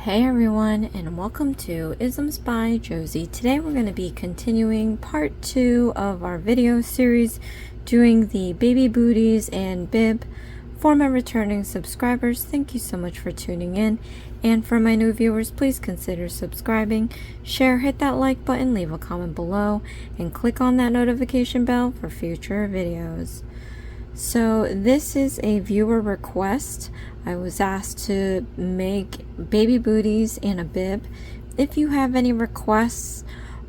Hey everyone, and welcome to Isms by Josie. Today we're going to be continuing part 2 of our video series doing the baby booties and bib. For my returning subscribers, thank you so much for tuning in, and for my new viewers, please consider subscribing, share, hit that like button, leave a comment below, and click on that notification bell for future videos. So this is a viewer request. I was asked to make baby booties and a bib. If you have any requests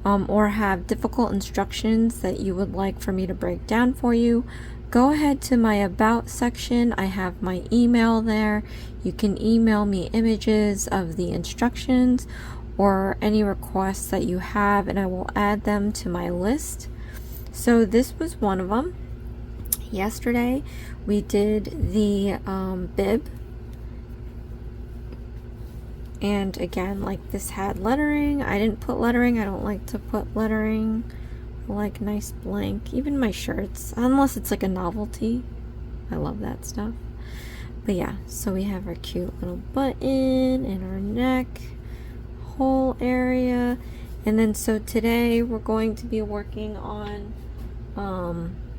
or have difficult instructions that you would like for me to break down for you, go ahead to my about section. I have my email there. You can email me images of the instructions or any requests that you have, and I will add them to my list. So this was one of them. Yesterday we did the bib, and again, like, this had lettering. I didn't put lettering. I don't like to put lettering. I like nice blank, even my shirts, unless it's like a novelty. I love that stuff. But yeah, so we have our cute little button and our neck whole area, and then so today we're going to be working on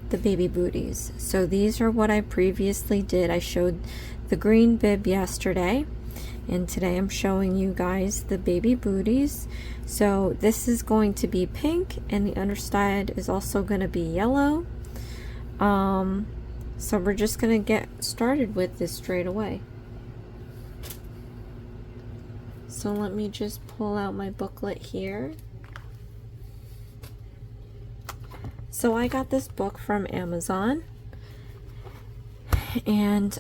the baby booties. So these are what I previously did. I showed the green bib yesterday, and today I'm showing you guys the baby booties. So this is going to be pink, and the underside is also going to be yellow. So we're just going to get started with this straight away. So let me just pull out my booklet here. So I got this book from Amazon, and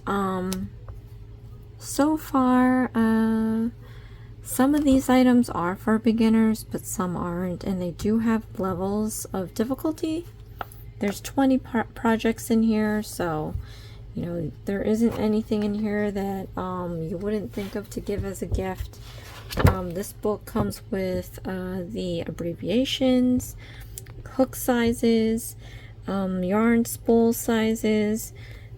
so far some of these items are for beginners, but some aren't, and they do have levels of difficulty. There's 20 projects in here, so you know, there isn't anything in here that you wouldn't think of to give as a gift. This book comes with the abbreviations, hook sizes, yarn spool sizes,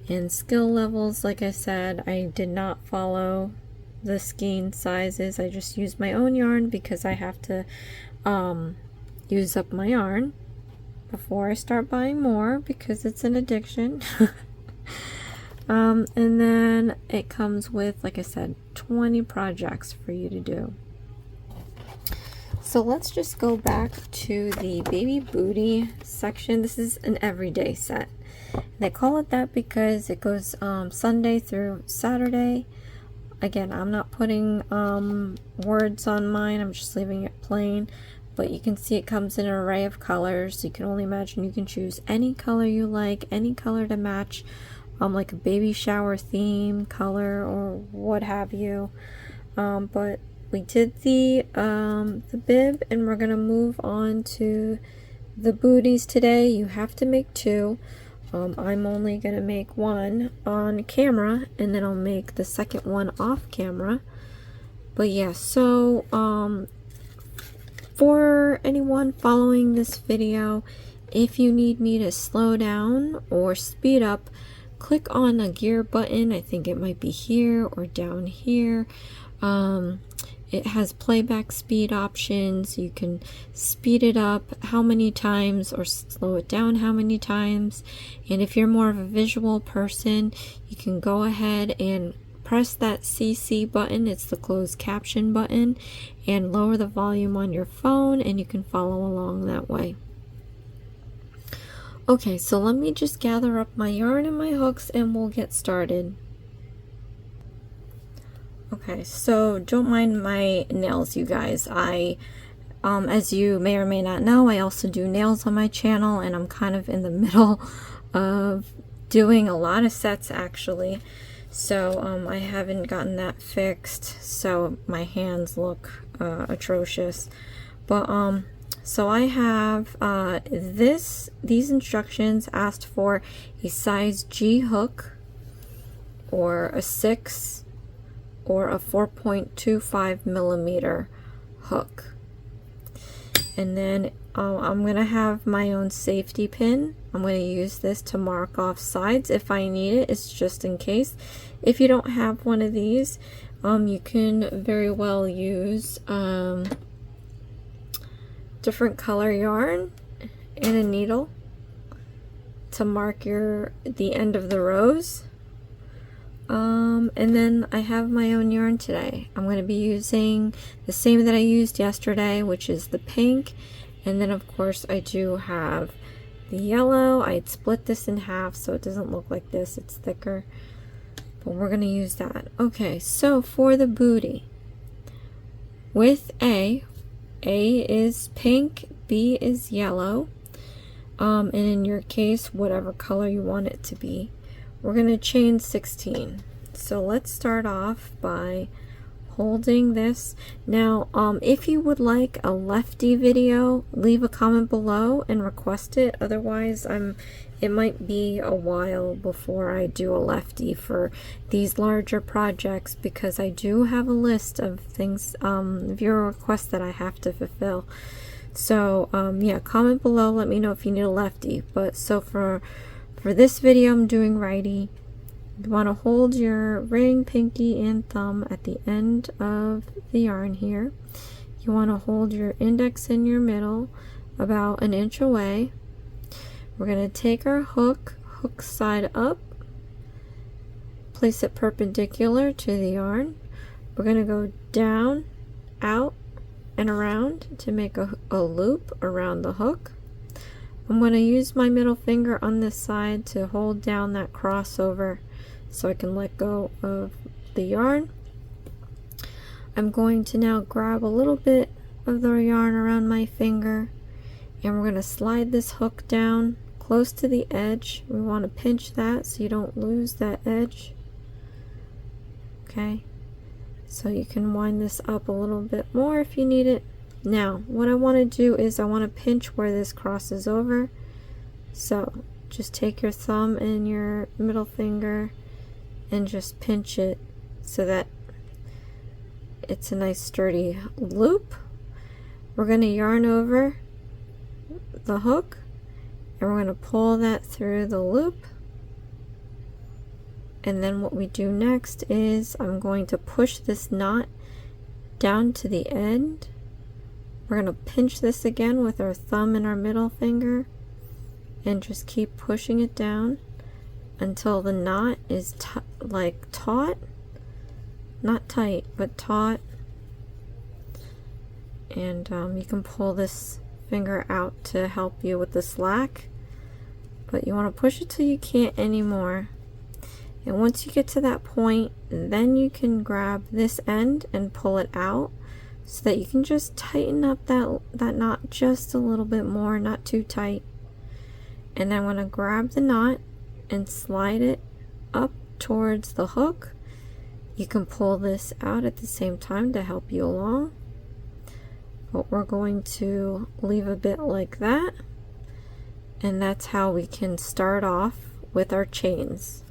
and skill levels. Like I said, I did not follow the skein sizes. I just used my own yarn because I have to use up my yarn before I start buying more, because it's an addiction. And then it comes with, like I said, 20 projects for you to do. So let's just go back to the baby booty section. This is an everyday set. They call it that because it goes Sunday through Saturday. Again, I'm not putting words on mine. I'm just leaving it plain. But you can see it comes in an array of colors. You can only imagine you can choose any color you like, any color to match like a baby shower theme color or what have you. But we did the bib, and we're gonna move on to the booties today. You have to make 2. I'm only gonna make 1 on camera, and then I'll make the second one off camera. But yeah, so for anyone following this video, if you need me to slow down or speed up, click on a gear button. I think it might be here or down here. It has playback speed options. You can speed it up how many times or slow it down how many times. And if you're more of a visual person, you can go ahead and press that CC button. It's the closed caption button, and lower the volume on your phone, and you can follow along that way. Okay, so let me just gather up my yarn and my hooks, and we'll get started. Okay, so don't mind my nails, you guys. As you may or may not know, I also do nails on my channel, and I'm kind of in the middle of doing a lot of sets actually. So I haven't gotten that fixed, so my hands look atrocious. But so I have these instructions asked for a size G hook, or a 6, or a 4.25 millimeter hook. And then I'm gonna have my own safety pin. I'm gonna use this to mark off sides if I need it. It's just in case. If you don't have one of these, You can very well use different color yarn and a needle to mark the end of the rows. And then I have my own yarn today. I'm going to be using the same that I used yesterday, which is the pink. And then of course I do have the yellow. I'd split this in half so it doesn't look like this, it's thicker. But we're going to use that. Okay, so for the booty, with A is pink, B is yellow, and in your case, whatever color you want it to be. We're going to chain 16. So let's start off by holding this. Now, if you would like a lefty video, leave a comment below and request it. Otherwise, it might be a while before I do a lefty for these larger projects, because I do have a list of things, viewer requests that I have to fulfill. So yeah, comment below, let me know if you need a lefty. But so for this video, I'm doing righty. You want to hold your ring, pinky, and thumb at the end of the yarn here. You want to hold your index in your middle about 1 inch away. We're going to take our hook side up, place it perpendicular to the yarn. We're going to go down, out, and around to make a loop around the hook. I'm going to use my middle finger on this side to hold down that crossover so I can let go of the yarn. I'm going to now grab a little bit of the yarn around my finger, and we're going to slide this hook down close to the edge. We want to pinch that so you don't lose that edge. Okay, so you can wind this up a little bit more if you need it. Now, what I want to do is I want to pinch where this crosses over. So just take your thumb and your middle finger and just pinch it so that it's a nice sturdy loop. We're going to yarn over the hook and we're going to pull that through the loop. And then what we do next is I'm going to push this knot down to the end. We're going to pinch this again with our thumb and our middle finger and just keep pushing it down until the knot is like taut, not tight, but taut. And you can pull this finger out to help you with the slack, but you want to push it till you can't anymore. And once you get to that point, then you can grab this end and pull it out so that you can just tighten up that knot just a little bit more, not too tight. And then I want to grab the knot and slide it up towards the hook. You can pull this out at the same time to help you along, but we're going to leave a bit like that, and that's how we can start off with our chains.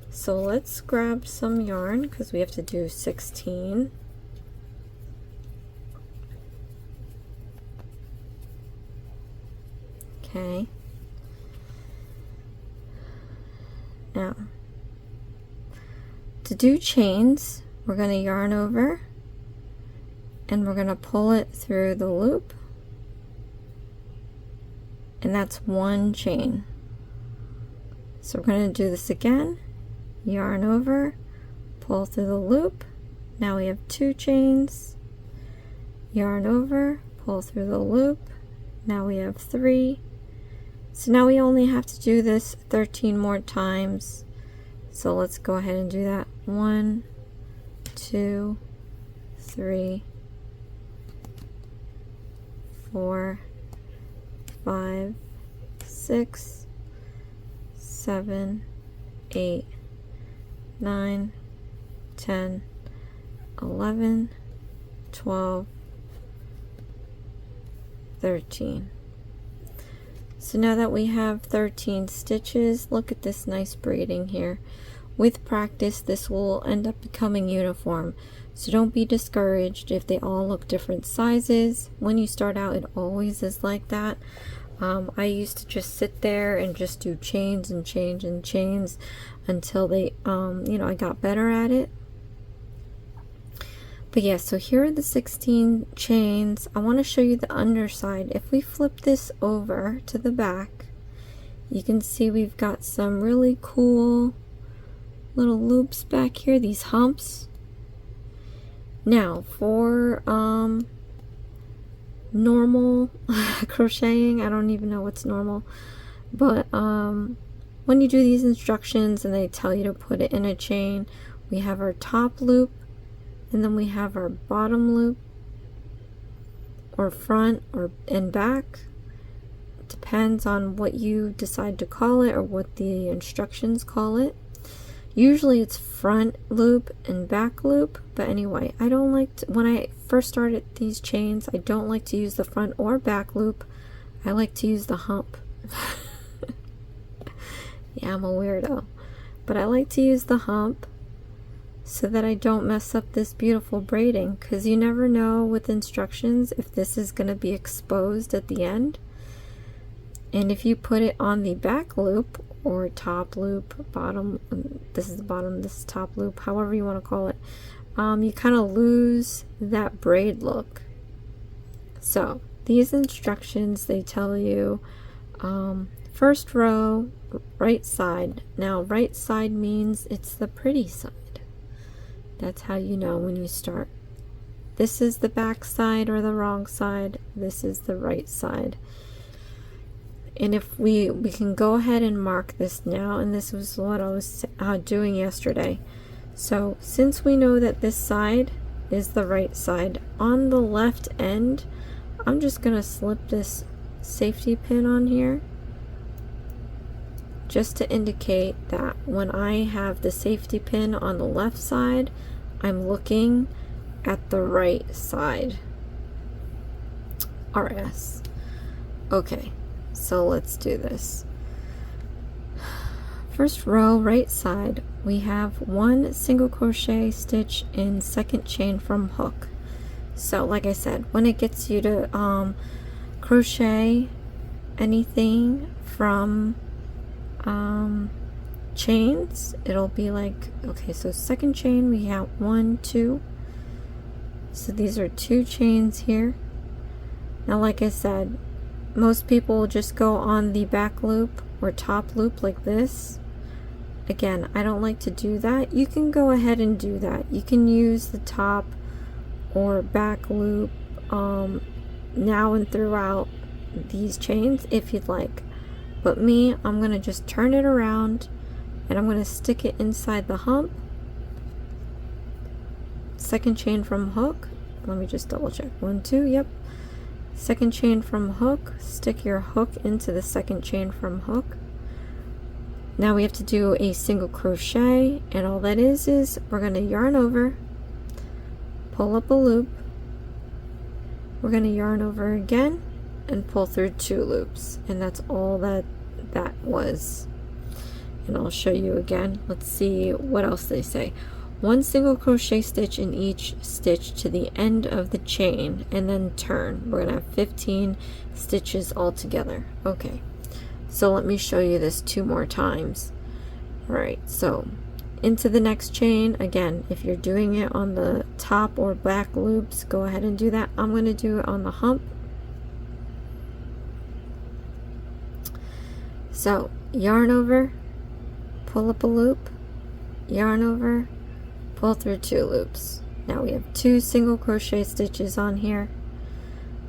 So let's grab some yarn because we have to do 16. Okay. Now, to do chains, we're going to yarn over and we're going to pull it through the loop, and that's one chain. So we're going to do this again, yarn over, pull through the loop. Now we have 2 chains, yarn over, pull through the loop. Now we have 3. So now we only have to do this 13 more times. So let's go ahead and do that. 1, 2, 3, 4, 5, 6, 7, 8, 9, 10, 11, 12, 13. So now that we have 13 stitches, look at this nice braiding here. With practice, this will end up becoming uniform. So don't be discouraged if they all look different sizes. When you start out, it always is like that. I used to just sit there and just do chains and chains and chains until they, you know, I got better at it. But yeah, so here are the 16 chains. I want to show you the underside. If we flip this over to the back, you can see we've got some really cool little loops back here, these humps. Now for normal crocheting, I don't even know what's normal, but when you do these instructions and they tell you to put it in a chain, we have our top loop, and then we have our bottom loop, or front and back. It depends on what you decide to call it or what the instructions call it. Usually it's front loop and back loop, but anyway, I don't like to, when I first started these chains, I don't like to use the front or back loop. I like to use the hump. Yeah, I'm a weirdo, but I like to use the hump so that I don't mess up this beautiful braiding, because you never know with instructions if this is going to be exposed at the end. And if you put it on the back loop or top loop, bottom, this is the bottom, this is top loop, however you want to call it, you kind of lose that braid look. So these instructions, they tell you first row, right side. Now right side means it's the pretty side. That's how you know when you start. This is the back side or the wrong side. This is the right side. And if we can go ahead and mark this now, and this was what I was doing yesterday. So since we know that this side is the right side, on the left end, I'm just gonna slip this safety pin on here, just to indicate that when I have the safety pin on the left side, I'm looking at the right side. RS. Okay, so let's do this. First row, right side, we have 1 single crochet stitch in second chain from hook. So like I said, when it gets you to crochet anything from chains, it'll be like, okay, so second chain we have 1, 2, so these are 2 chains here. Now like I said, most people will just go on the back loop or top loop like this. Again, I don't like to do that. You can go ahead and do that. You can use the top or back loop now and throughout these chains if you'd like. But me, I'm going to just turn it around and I'm going to stick it inside the hump. Second chain from hook. Let me just double check. 1, 2, yep. Second chain from hook. Stick your hook into the second chain from hook. Now we have to do a single crochet, and all that is we're going to yarn over, pull up a loop, we're going to yarn over again and pull through 2 loops, and that's all that was. And I'll show you again. Let's see what else they say. 1 single crochet stitch in each stitch to the end of the chain, and then turn. We're going to have 15 stitches all together. Okay, so let me show you this 2 more times. Alright, so into the next chain. Again, if you're doing it on the top or back loops, go ahead and do that. I'm going to do it on the hump. So yarn over, pull up a loop, yarn over, pull through 2 loops. Now we have 2 single crochet stitches on here.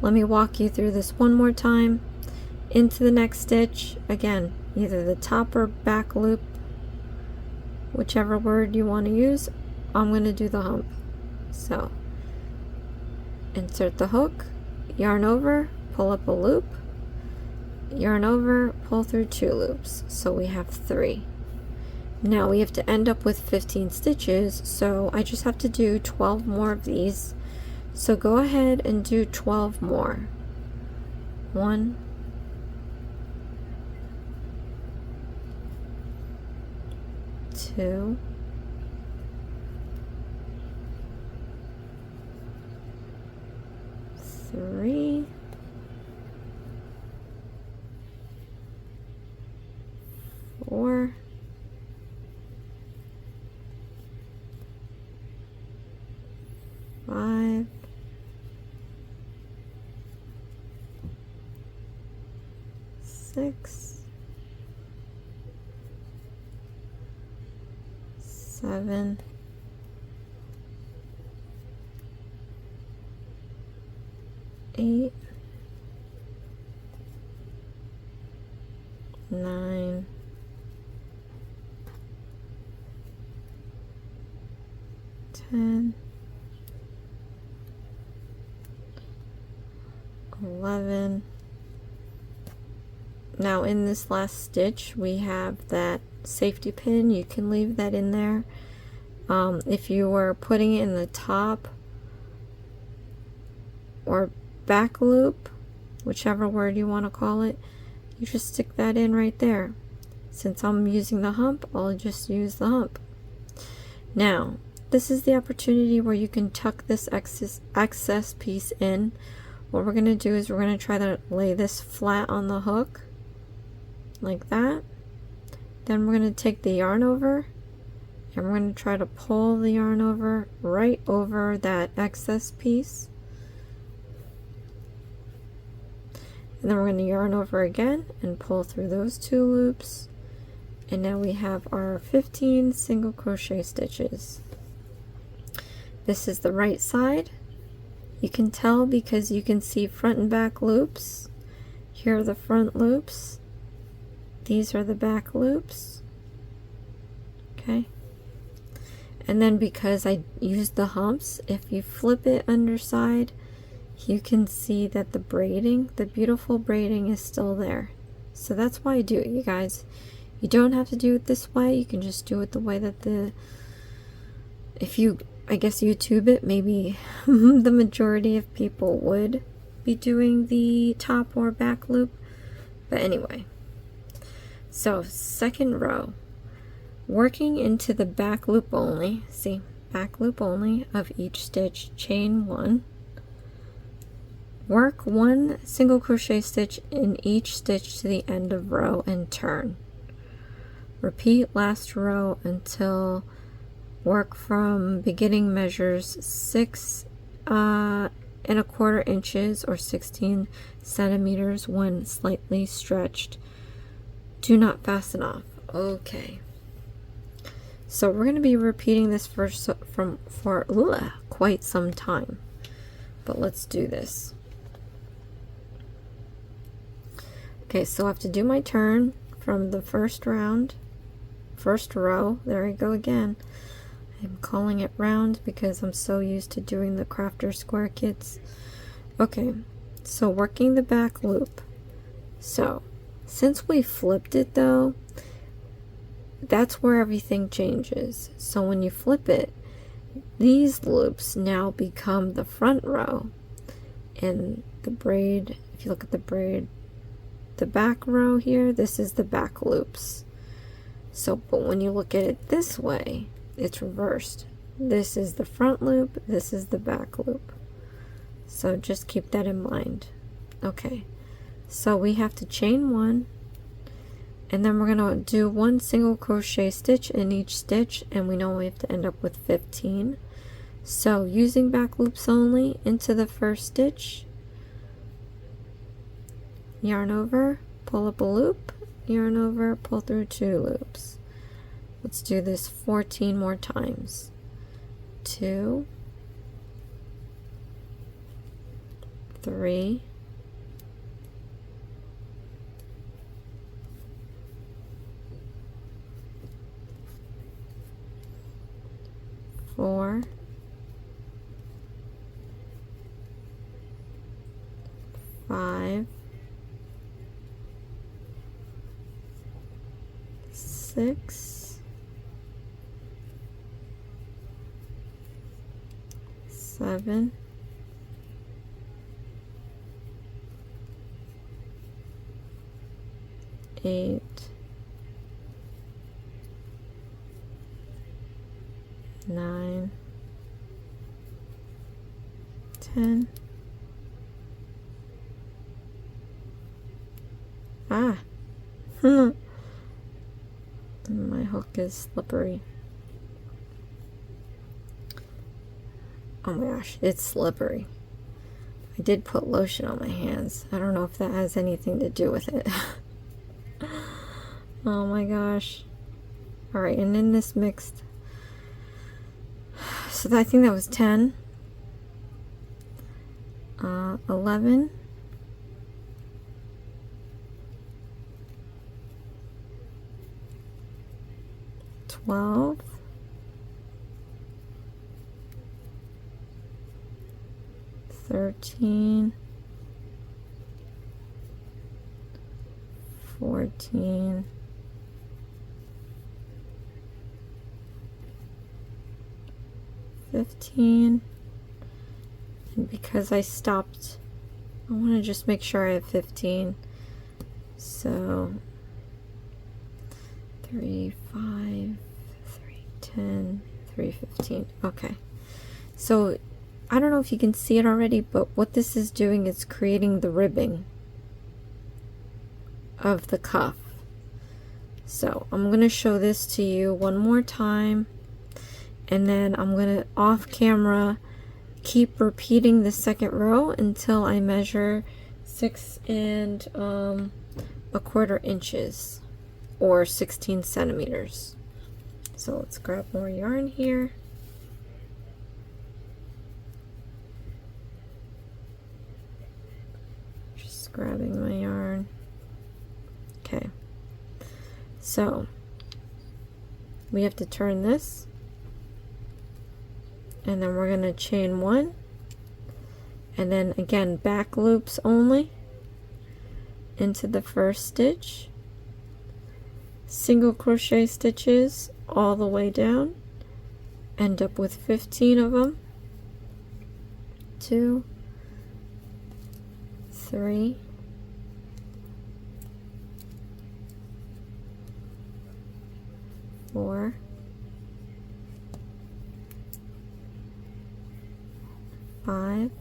Let me walk you through this one more time. Into the next stitch, again, either the top or back loop, whichever word you want to use. I'm going to do the hump. So insert the hook, yarn over, pull up a loop, yarn over, pull through 2 loops. So we have 3. Now we have to end up with 15 stitches, so I just have to do 12 more of these. So go ahead and do 12 more. 1, 2, 3, 4, 5, 5, 6, 7, 8, 9, 10, 11. Now in this last stitch we have that safety pin. You can leave that in there. If you were putting it in the top or back loop, whichever word you want to call it, you just stick that in right there. Since I'm using the hump, I'll just use the hump. Now this is the opportunity where you can tuck this excess piece in. What we're going to do is we're going to try to lay this flat on the hook like that. Then we're going to take the yarn over and we're going to try to pull the yarn over right over that excess piece. And then we're going to yarn over again and pull through those 2 loops. And now we have our 15 single crochet stitches. This is the right side. You can tell because you can see front and back loops. Here are the front loops. These are the back loops. Okay. And then because I used the humps, if you flip it underside, you can see that the braiding, the beautiful braiding, is still there. So that's why I do it, you guys. You don't have to do it this way. You can just do it the way that if you, I guess, YouTube it, maybe the majority of people would be doing the top or back loop. But anyway, so second row, working into the back loop only, see, back loop only of each stitch, chain 1. Work 1 single crochet stitch in each stitch to the end of row and turn. Repeat last row until work from beginning measures 6 1/4 inches or 16 centimeters when slightly stretched. Do not fasten off. Okay. So we're going to be repeating this for quite some time. But let's do this. Okay, so I have to do my turn from the first row. There we go again. I'm calling it round because I'm so used to doing the crafter square kits. Okay, so working the back loop. So since we flipped it though, that's where everything changes. So when you flip it, these loops now become the front row, and the braid, if you look at the braid, the back row here, this is the back loops. So, but when you look at it this way, it's reversed. This is the front loop, this is the back loop. So just keep that in mind. Okay, so we have to chain 1, and then we're going to do 1 single crochet stitch in each stitch, and we know we have to end up with 15. So using back loops only into the first stitch, yarn over, pull up a loop, yarn over, pull through 2 loops. Let's do this 14 more times. 2, 3, 4, 5, 6, 7, 8, 9, 10. Ah, my hook is slippery. Oh my gosh, it's slippery. I did put lotion on my hands. I don't know if that has anything to do with it. Oh my gosh. Alright, and then this mixed. So I think that was 10. 11. 12. 13. 14. 15. And because I stopped, I want to just make sure I have 15. So 3, 5, 3, 10, 3, 15. Okay. So I don't know if you can see it already, but what this is doing is creating the ribbing of the cuff. So I'm going to show this to you one more time, and then I'm going to off camera keep repeating the second row until I measure 6 1/4 inches or 16 centimeters. So let's grab more yarn here. Just grabbing my yarn. Okay, so we have to turn this, and then we're going to chain 1, and then again back loops only into the first stitch, single crochet stitches all the way down, end up with 15 of them. 2, 3, 4, 5,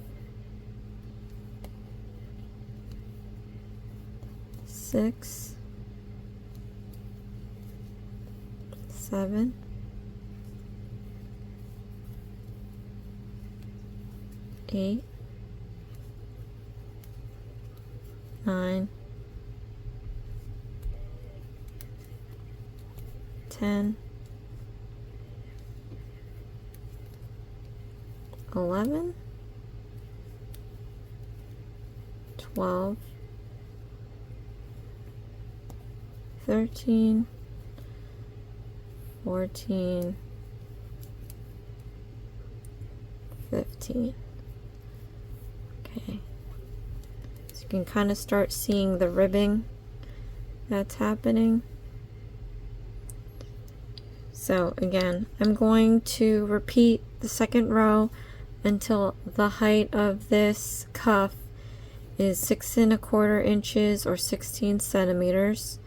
6, 7, 8, 9, 10, 11, 12, 13, 14, 15. Okay, so you can kind of start seeing the ribbing that's happening. So again, I'm going to repeat the second row until the height of this cuff is 6 1/4 inches or 16 centimeters.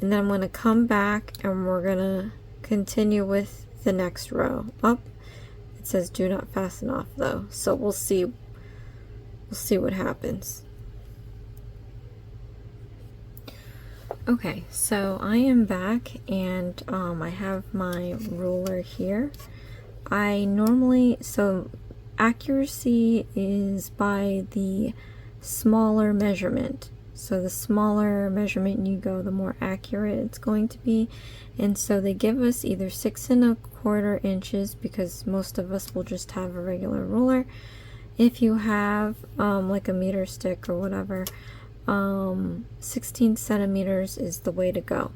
And then I'm going to come back and we're going to continue with the next row. Up, it says do not fasten off though, so we'll see what happens. Okay, so I am back, and I have my ruler here. I normally, so accuracy is by the smaller measurement. So the smaller measurement you go, the more accurate it's going to be. And so they give us either 6 1/4 inches, because most of us will just have a regular ruler. If you have like a meter stick or whatever, 16 centimeters is the way to go.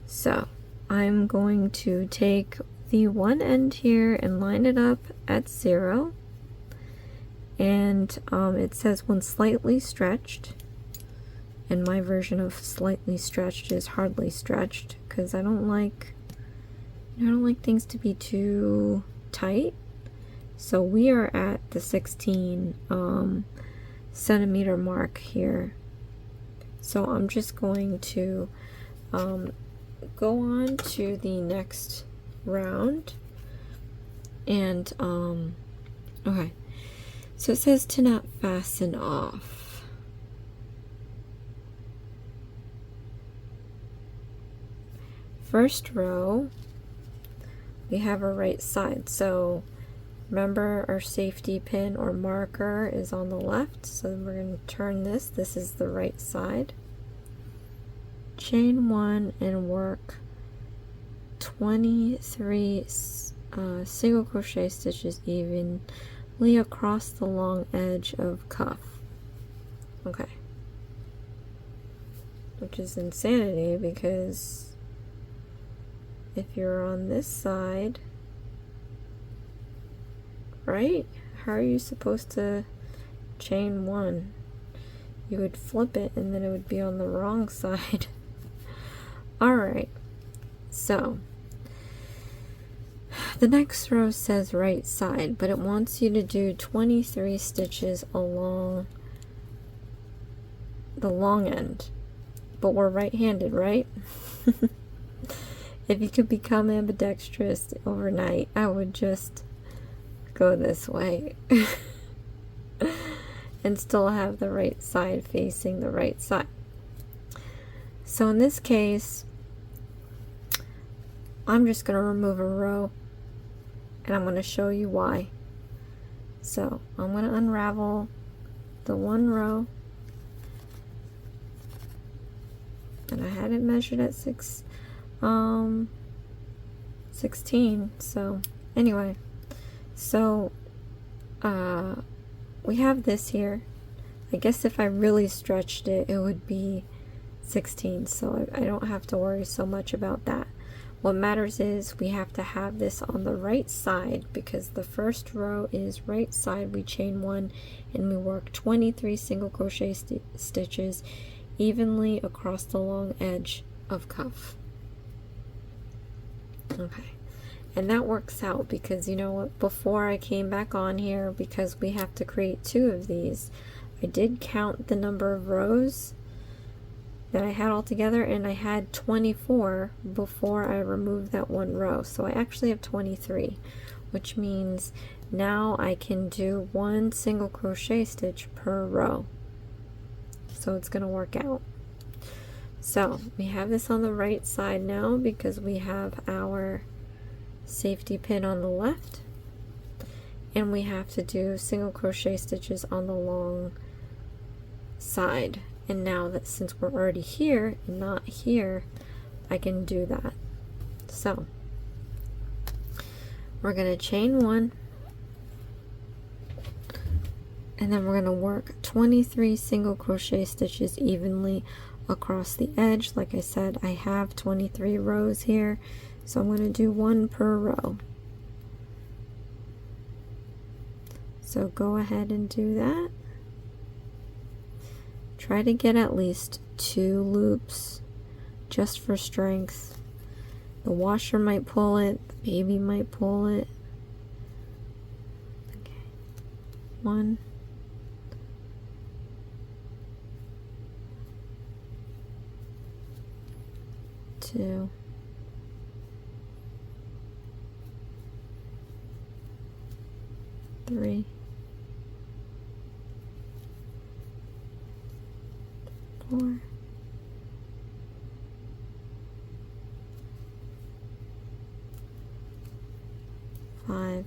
So I'm going to take the one end here and line it up at 0, and it says when slightly stretched, and my version of slightly stretched is hardly stretched, because I don't like things to be too tight. So we are at the 16 centimeter mark here. So I'm just going to go on to the next round, and okay, so it says to not fasten off. First row, we have our right side, so Remember, our safety pin or marker is on the left, so we're going to turn this. This is the right side. Chain 1 and work 23 single crochet stitches evenly across the long edge of cuff. Okay. Which is insanity, because if you're on this side, right? How are you supposed to chain 1? You would flip it and then it would be on the wrong side. Alright, so the next row says right side, but it wants you to do 23 stitches along the long end. But we're right-handed, right? If you could become ambidextrous overnight, I would just go this way and still have the right side facing the right side. So in this case, I'm just going to remove a row, and I'm going to show you why. So I'm going to unravel the one row, and I had it measured at 16. So anyway, so we have this here. I guess if I really stretched it, it would be 16, so I don't have to worry so much about that. What matters is we have to have this on the right side, because the first row is right side. We chain 1 and we work 23 single crochet stitches evenly across the long edge of cuff. Okay, and that works out because, you know what, before I came back on here, because we have to create 2 of these, I did count the number of rows that I had all together, and I had 24 before I removed that one row. So I actually have 23, which means now I can do 1 single crochet stitch per row. So it's going to work out. So we have this on the right side now because we have our safety pin on the left, and we have to do single crochet stitches on the long side. And now that since we're already here and not here, I can do that. So we're going to chain 1, and then we're going to work 23 single crochet stitches evenly across the edge. Like I said, I have 23 rows here, so I'm going to do 1 per row. So go ahead and do that. Try to get at least 2 loops just for strength. The washer might pull it, the baby might pull it. Okay. 1. 2. 3. 4. 5.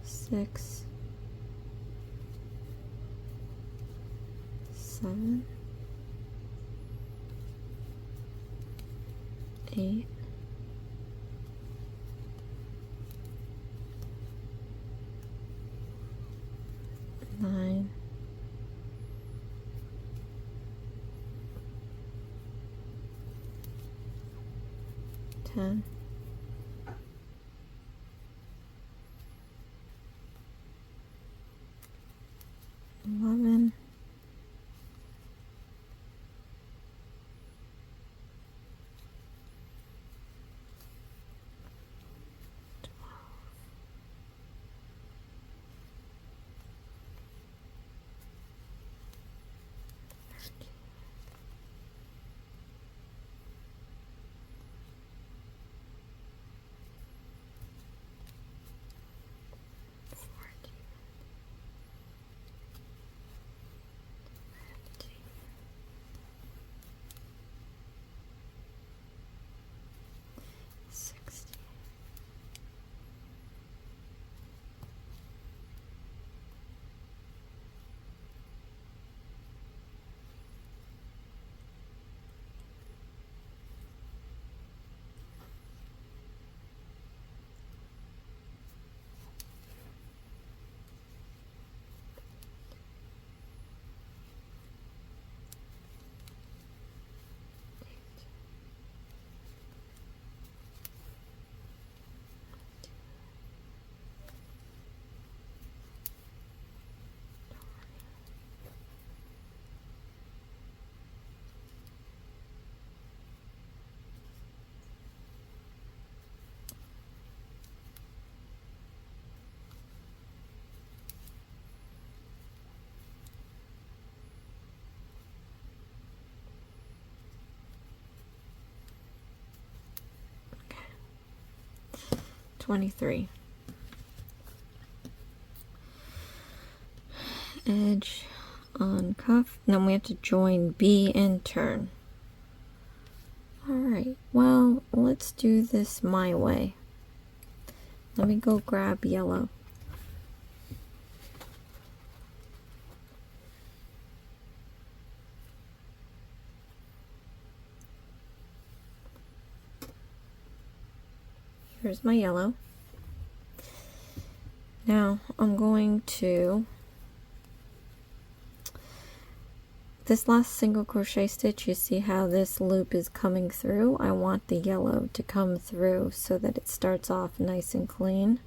6. 7. 8. 9. 10. 11. 12. 23. Edge on cuff, and then we have to join B and turn. Alright, well, let's do this my way. Let me go grab yellow. Here's my yellow. Now I'm going to, this last single crochet stitch, you see how this loop is coming through? I want the yellow to come through so that it starts off nice and clean.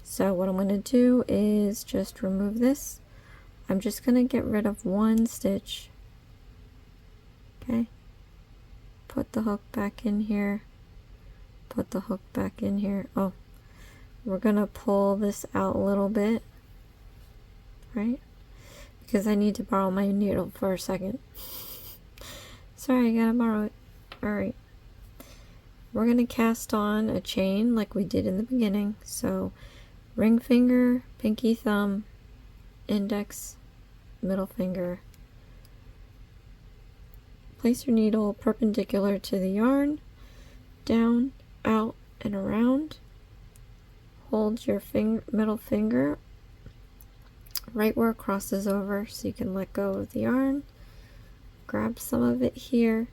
So what I'm going to do is just remove this. I'm just going to get rid of one stitch. Okay. Put the hook back in here. Put the hook back in here. Oh, we're going to pull this out a little bit. Right? Because I need to borrow my needle for a second. Sorry, I gotta borrow it. Alright. We're gonna cast on a chain like we did in the beginning. So, ring finger, pinky thumb, index, middle finger. Place your needle perpendicular to the yarn, down, out, and around. Hold your middle finger right where it crosses over so you can let go of the yarn. Grab some of it here.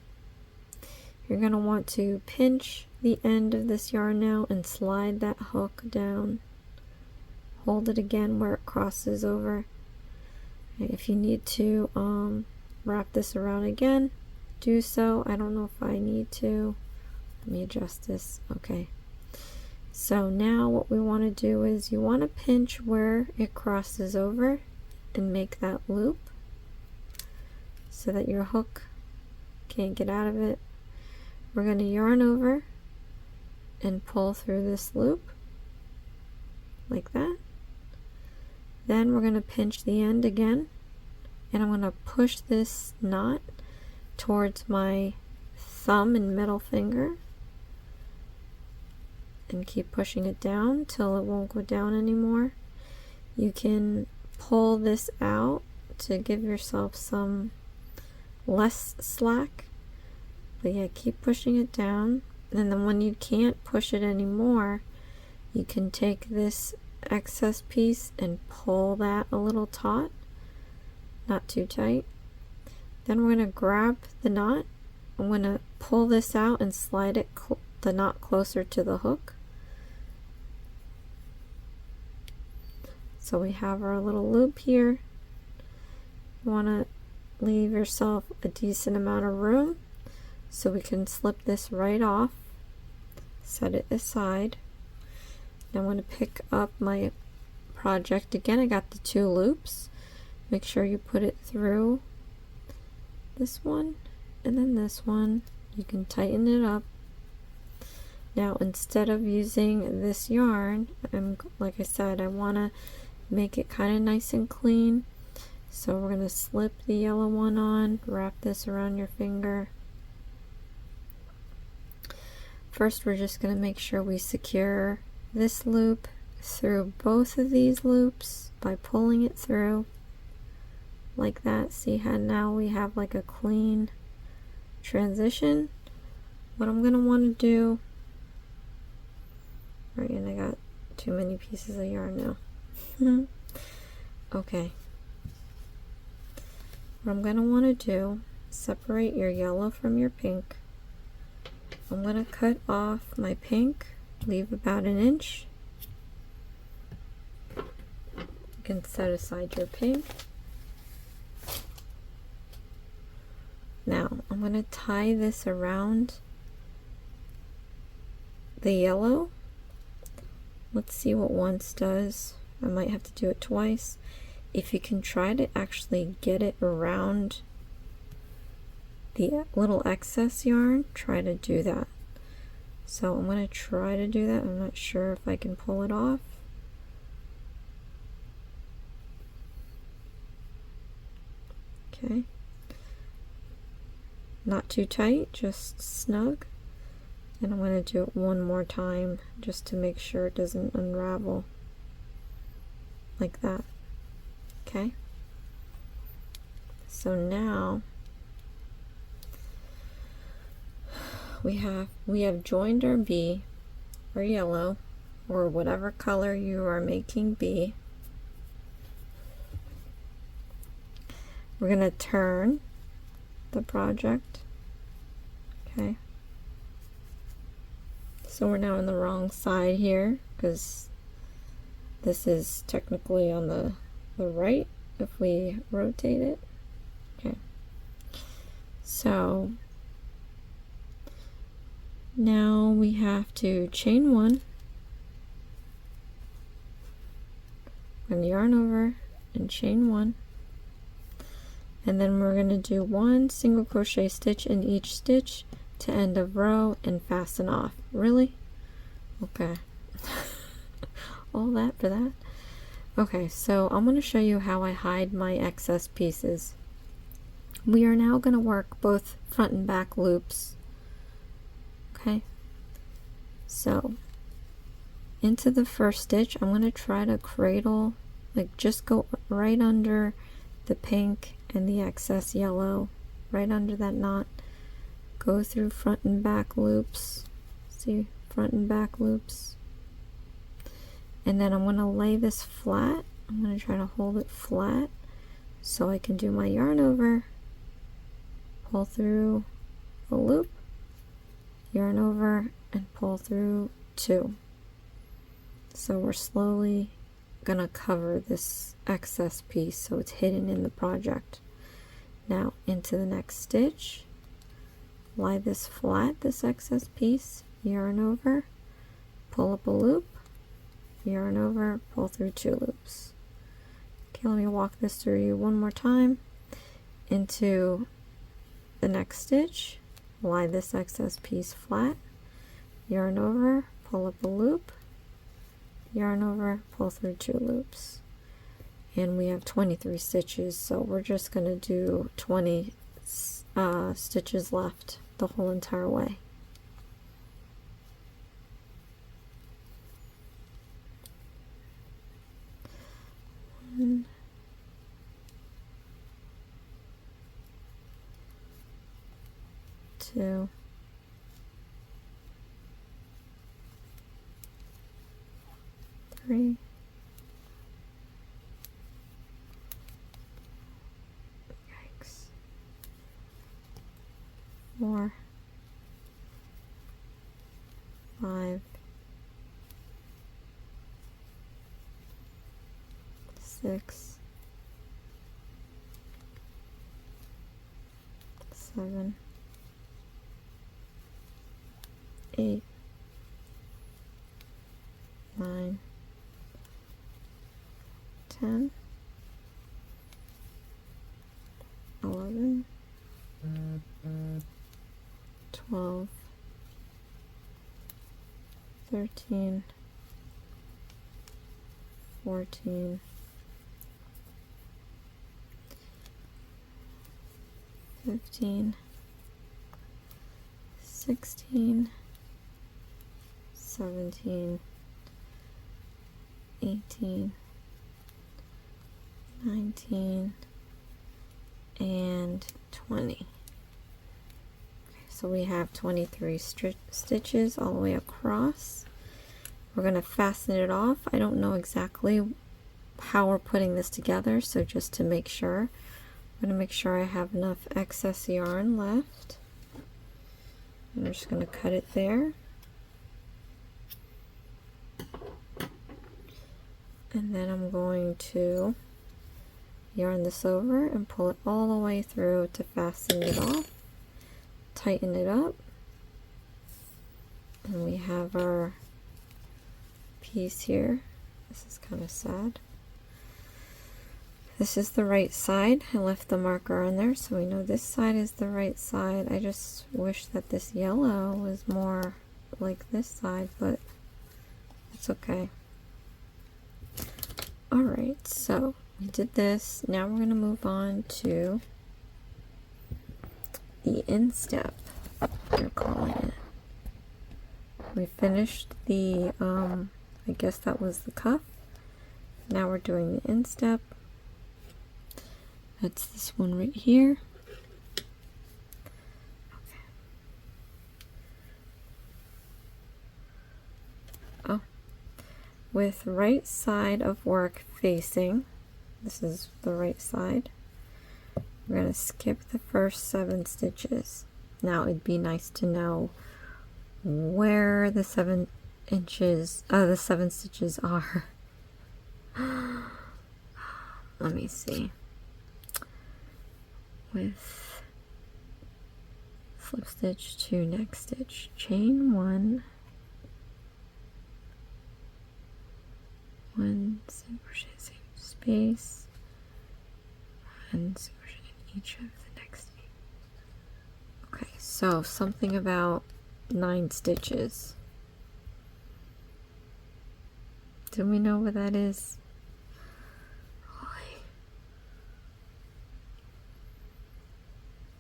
You're going to want to pinch the end of this yarn now and slide that hook down. Hold it again where it crosses over. If you need to wrap this around again, do so. I don't know if I need to. Let me adjust this. Okay. So now what we want to do is you want to pinch where it crosses over and make that loop so that your hook can't get out of it. We're going to yarn over and pull through this loop like that. Then we're going to pinch the end again, and I'm going to push this knot towards my thumb and middle finger and keep pushing it down till it won't go down anymore. You can pull this out to give yourself some less slack, but yeah, keep pushing it down. And then when you can't push it anymore, you can take this excess piece and pull that a little taut, not too tight. Then we're going to grab the knot. I'm going to pull this out and slide it the knot closer to the hook. So we have our little loop here. You want to leave yourself a decent amount of room so we can slip this right off. Set it aside. Now I'm going to pick up my project again. I got the 2 loops. Make sure you put it through this one and then this one. You can tighten it up. Now instead of using this yarn, like I said, I want to make it kind of nice and clean. So we're going to slip the yellow one on, wrap this around your finger. First we're just going to make sure we secure this loop through both of these loops by pulling it through like that. See how now we have like a clean transition. What I'm going to want to do, right, and I got too many pieces of yarn now. Okay, what I'm going to want to do, separate your yellow from your pink. I'm going to cut off my pink, leave about 1 inch. You can set aside your pink. Now I'm going to tie this around the yellow. Let's see what once does. I might have to do it twice. If you can try to actually get it around the little excess yarn, try to do that. So I'm going to try to do that. I'm not sure if I can pull it off. Okay. Not too tight, just snug. And I'm going to do it one more time just to make sure it doesn't unravel like that. Okay? So now we have joined our bee, or yellow, or whatever color you are making bee. We're going to turn the project. Okay. So we're now on the wrong side here because this is technically on the right if we rotate it. Okay. So now we have to chain one and yarn over and chain one, and then we're going to do one single crochet stitch in each stitch to end of row and fasten off. Really? Okay. All that for that? Okay, so I'm going to show you how I hide my excess pieces. We are now going to work both front and back loops. Okay, so into the first stitch, I'm going to try to cradle, like just go right under the pink and the excess yellow, right under that knot. Go through front and back loops. See, front and back loops. And then I'm going to lay this flat. I'm going to try to hold it flat so I can do my yarn over, pull through a loop, yarn over, and pull through two. So we're slowly going to cover this excess piece so it's hidden in the project. Now into the next stitch, lie this flat, this excess piece, yarn over, pull up a loop, yarn over, pull through two loops. Okay, let me walk this through you one more time. Into the next stitch, lie this excess piece flat, yarn over, pull up a loop, yarn over, pull through two loops. And we have 23 stitches, so we're just going to do 20 stitches left the whole entire way. One, two, three, yikes, four, five, six, seven, 8, 9, 10, 11, 12, 13, 14, 15, 16, 17, 18, 19, and 20. Okay, so we have 23 stitches all the way across. We're going to fasten it off. I don't know exactly how we're putting this together, so just to make sure, I'm going to make sure I have enough excess yarn left. I'm just going to cut it there. And then I'm going to yarn this over and pull it all the way through to fasten it off. Tighten it up. And we have our piece here. This is kind of sad. This is the right side. I left the marker on there so we know this side is the right side. I just wish that this yellow was more like this side, but it's okay. Alright, so we did this. Now we're going to move on to the instep, they're calling it. we finished the, I guess that was the cuff. Now we're doing the instep. That's this one right here. Okay. Oh, with right side of work facing, this is the right side, we're going to skip the first 7 stitches. Now it'd be nice to know where the 7 stitches are. Let me see. With slip stitch to next stitch, chain 1, 1 single crochet, same space, 1 single crochet in each of the next 8. Okay, so something about 9 stitches. Do we know what that is?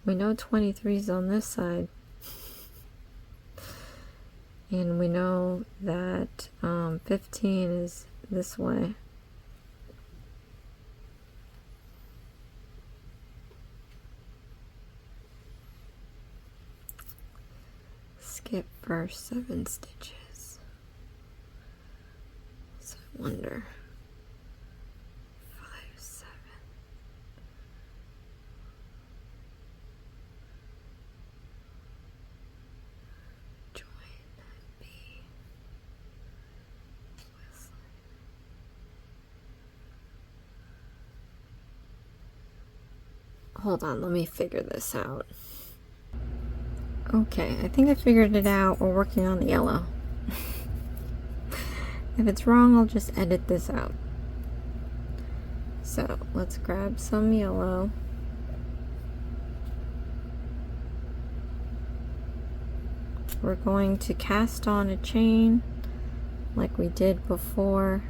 We know 23 is on this side. And we know that 15 is this way. Skip first 7 stitches. So I wonder. 5, 7. Join B. Hold on, let me figure this out. Okay, I think I figured it out. We're working on the yellow. If it's wrong, I'll just edit this out. So let's grab some yellow. We're going to cast on a chain like we did before.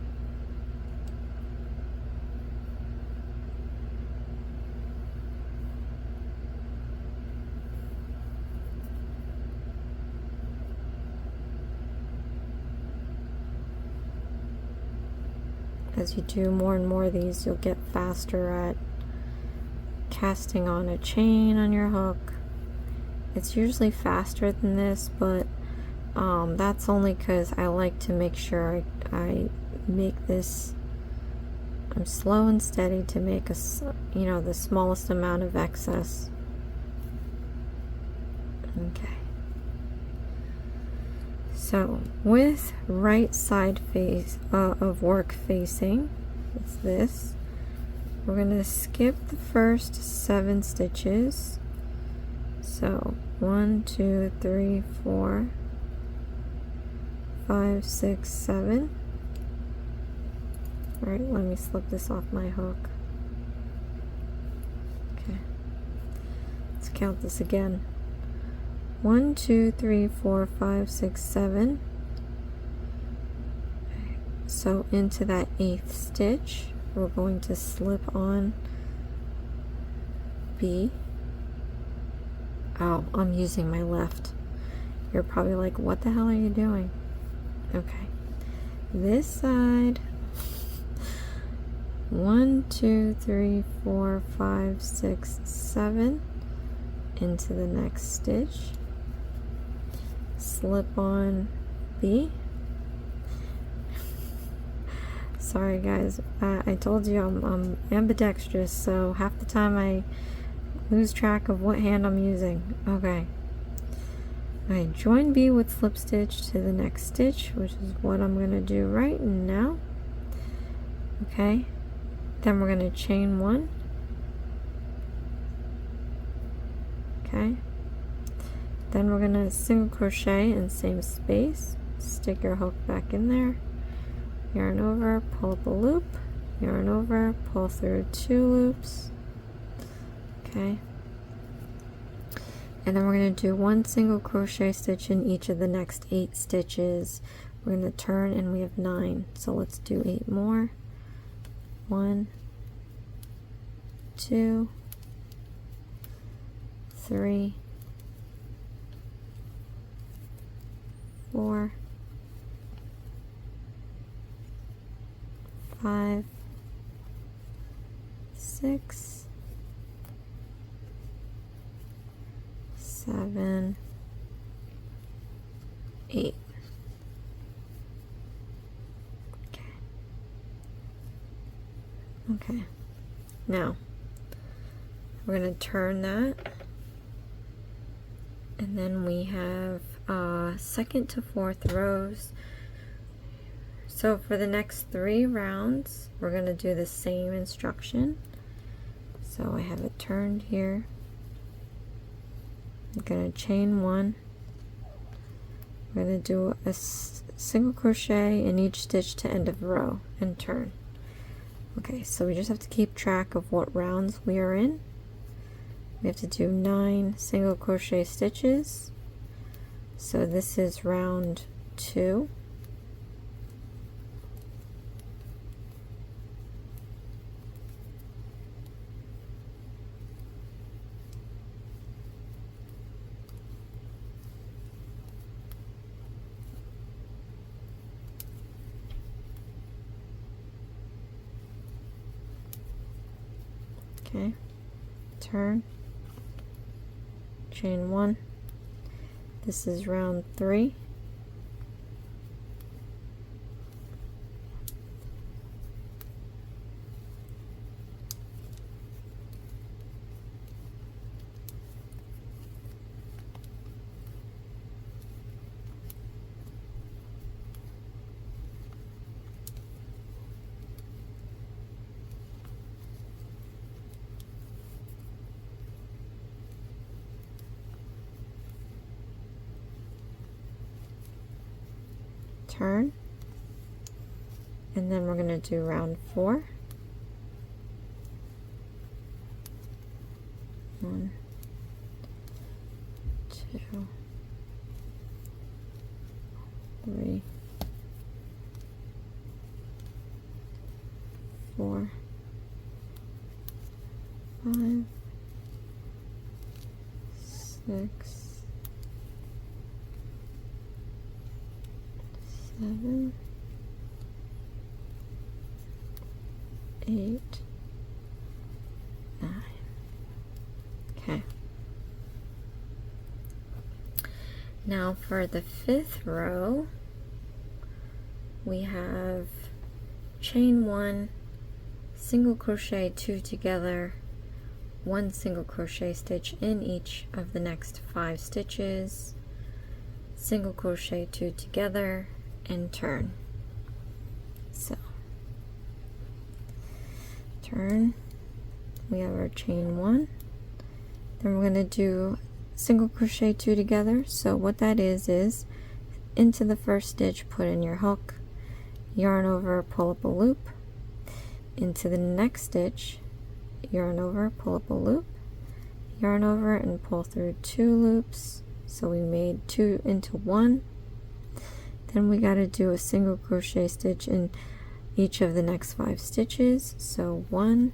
As you do more and more of these, you'll get faster at casting on a chain on your hook. It's usually faster than this, but that's only because I like to make sure I make this, I'm slow and steady to make a, you know, the smallest amount of excess. Okay. So with right side face of work facing, it's this, we're going to skip the first 7 stitches. So 1, 2, 3, 4, 5, 6, 7. All right, let me slip this off my hook. Okay, let's count this again. 1, 2, 3, 4, 5, 6, 7. So into that 8th stitch, we're going to slip on B. Oh, I'm using my left. You're probably like, what the hell are you doing? Okay. This side. 1, 2, 3, 4, 5, 6, 7. Into the next stitch. Slip on B. Sorry guys, I told you I'm ambidextrous, so half the time I lose track of what hand I'm using. Okay. I join B with slip stitch to the next stitch, which is what I'm going to do right now. Okay. Then we're going to chain 1. Okay. Then we're going to single crochet in same space, stick your hook back in there, yarn over, pull up a loop, yarn over, pull through 2 loops. Okay. And then we're going to do 1 single crochet stitch in each of the next 8 stitches. We're going to turn and we have 9. So let's do 8 more. 1, 2, 3, 4, 5, 6, 7, 8. Okay, now we're going to turn that, and then we have second to fourth rows. So for the next 3 rounds, we're going to do the same instruction. So I have it turned here. I'm going to chain 1. We're going to do a single crochet in each stitch to end of row and turn. Okay, so we just have to keep track of what rounds we are in. We have to do 9 single crochet stitches. So this is round 2. Okay, turn, chain 1. This is round 3. Turn, and then we're going to do round 4. 1, 2, 3, 4, 5, 6, 7, 8, 9. Okay. Now for the 5th row, we have chain 1, single crochet 2 together, 1 single crochet stitch in each of the next 5 stitches, single crochet 2 together, and turn. So turn, we have our chain 1, then we're going to do single crochet 2 together. So what that is into the first stitch put in your hook, yarn over, pull up a loop, into the next stitch, yarn over, pull up a loop, yarn over and pull through 2 loops. So we made 2 into 1. Then we got to do a single crochet stitch in each of the next 5 stitches. So 1,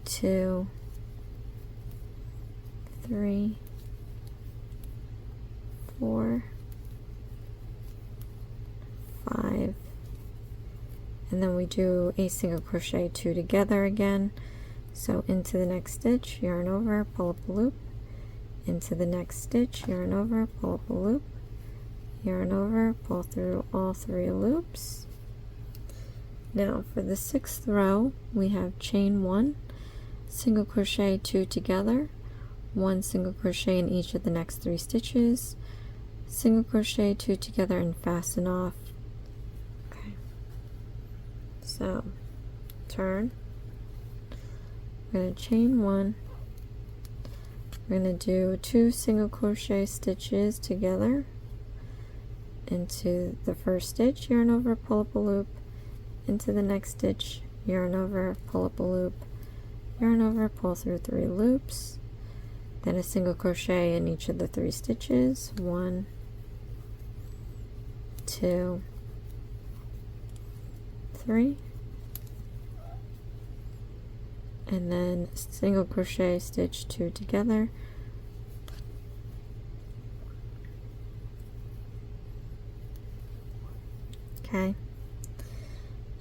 2, 3, 4, 5, and then we do a single crochet 2 together again. So into the next stitch, yarn over, pull up a loop, into the next stitch, yarn over, pull up a loop, yarn over, pull through all 3 loops. Now for the 6th row, we have chain 1, single crochet 2 together, 1 single crochet in each of the next 3 stitches, single crochet 2 together, and fasten off. Okay, so turn, we're going to chain 1, we're going to do 2 single crochet stitches together into the first stitch, yarn over, pull up a loop, into the next stitch, yarn over, pull up a loop, yarn over, pull through 3 loops, then a single crochet in each of the 3 stitches, 1, 2, 3, and then single crochet stitch 2 together, Okay,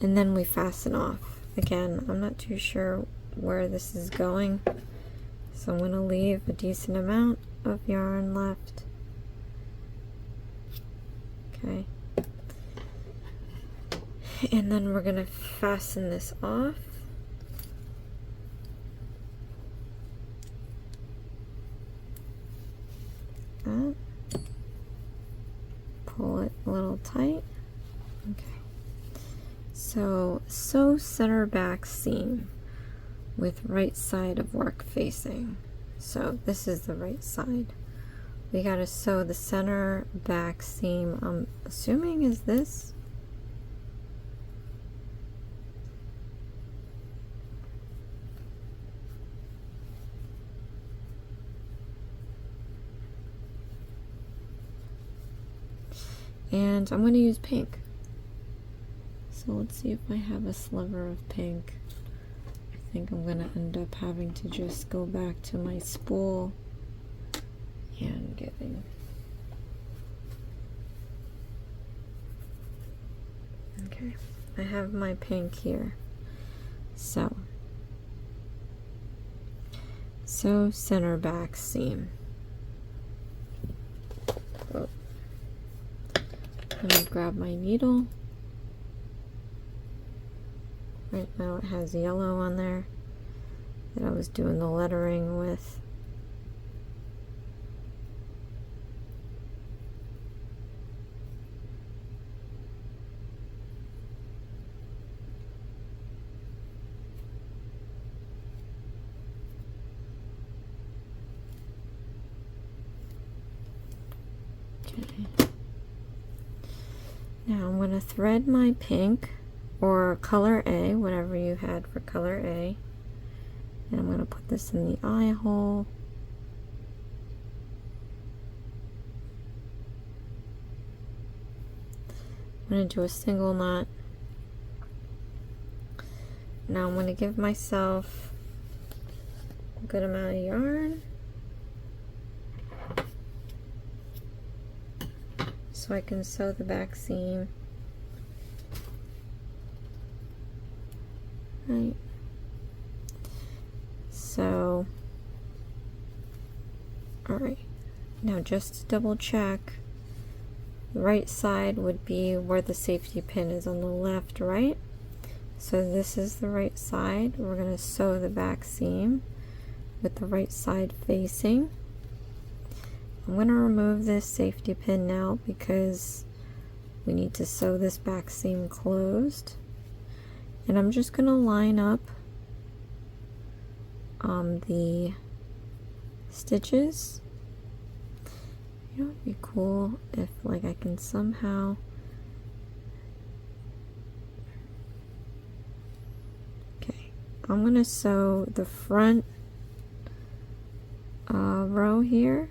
and then we fasten off. Again, I'm not too sure where this is going, so I'm going to leave a decent amount of yarn left. Okay, and then we're going to fasten this off. That. Pull it a little tight. Okay, so sew center back seam with right side of work facing. So this is the right side. We got to sew the center back seam, I'm assuming is this. And I'm going to use pink. So let's see if I have a sliver of pink. I think I'm going to end up having to just go back to my spool and getting. Okay, I have my pink here. So center back seam. Oh. I'm going to grab my needle. Right now it has yellow on there that I was doing the lettering with. Okay. Now I'm going to thread my pink, or color A, whatever you had for color A, and I'm going to put this in the eye hole. I'm going to do a single knot. Now I'm going to give myself a good amount of yarn so I can sew the back seam. Right. So, alright. Now just to double check, the right side would be where the safety pin is on the left, right? So this is the right side. We're going to sew the back seam with the right side facing. I'm going to remove this safety pin now because we need to sew this back seam closed. And I'm just going to line up the stitches. You know, it'd be cool if like I can somehow I'm going to sew the front row here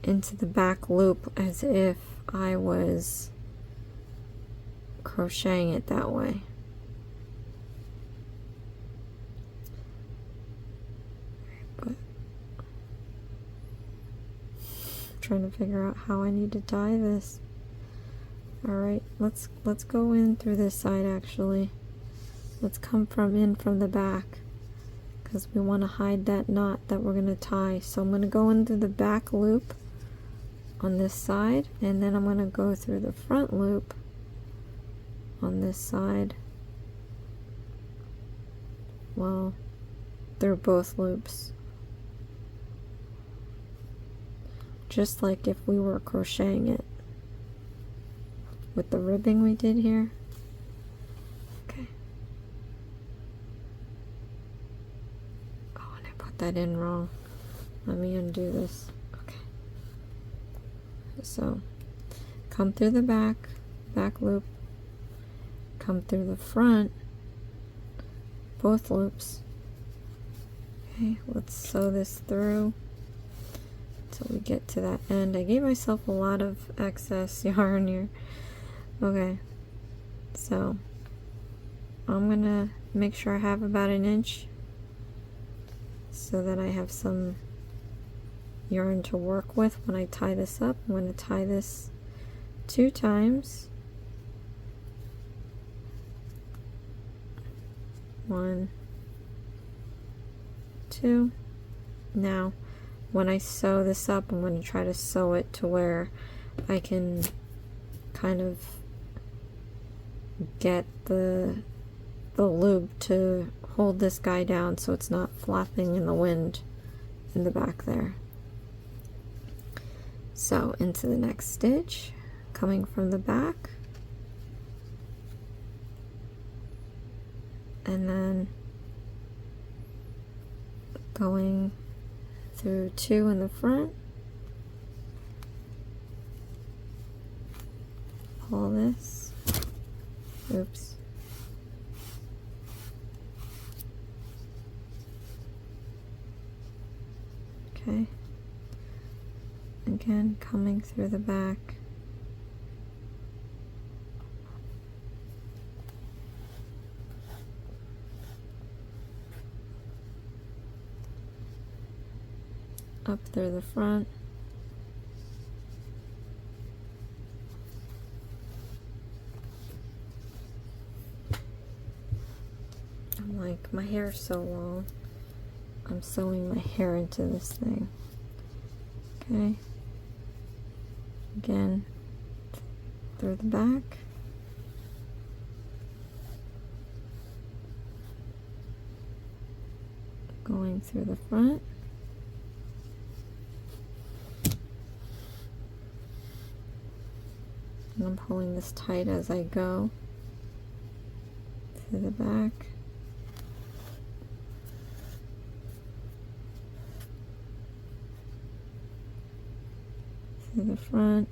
into the back loop as if I was crocheting it that way. But I'm trying to figure out how I need to tie this. Alright, let's go in through this side actually. Let's come in from the back because we want to hide that knot that we're going to tie. So I'm going to go in through the back loop on this side, and then I'm going to go through the front loop on this side. Well, they're both loops. Just like if we were crocheting it with the ribbing we did here. Okay. Oh, and I put that in wrong. Let me undo this. Okay. So, come through the back loop, come through the front, both loops. Okay, let's sew this through until we get to that end. I gave myself a lot of excess yarn here. Okay, so I'm gonna make sure I have about an inch so that I have some yarn to work with when I tie this up. I'm going to tie this 2 times 1, 2. Now when I sew this up, I'm going to try to sew it to where I can kind of get the loop to hold this guy down so it's not flapping in the wind in the back there. So into the next stitch, coming from the back, and then going through 2 in the front, pull this, oops, okay, again coming through the back, up through the front, I'm like, my hair's so long, I'm sewing my hair into this thing. Okay, again through the back, going through the front, and I'm pulling this tight as I go through the back, through the front,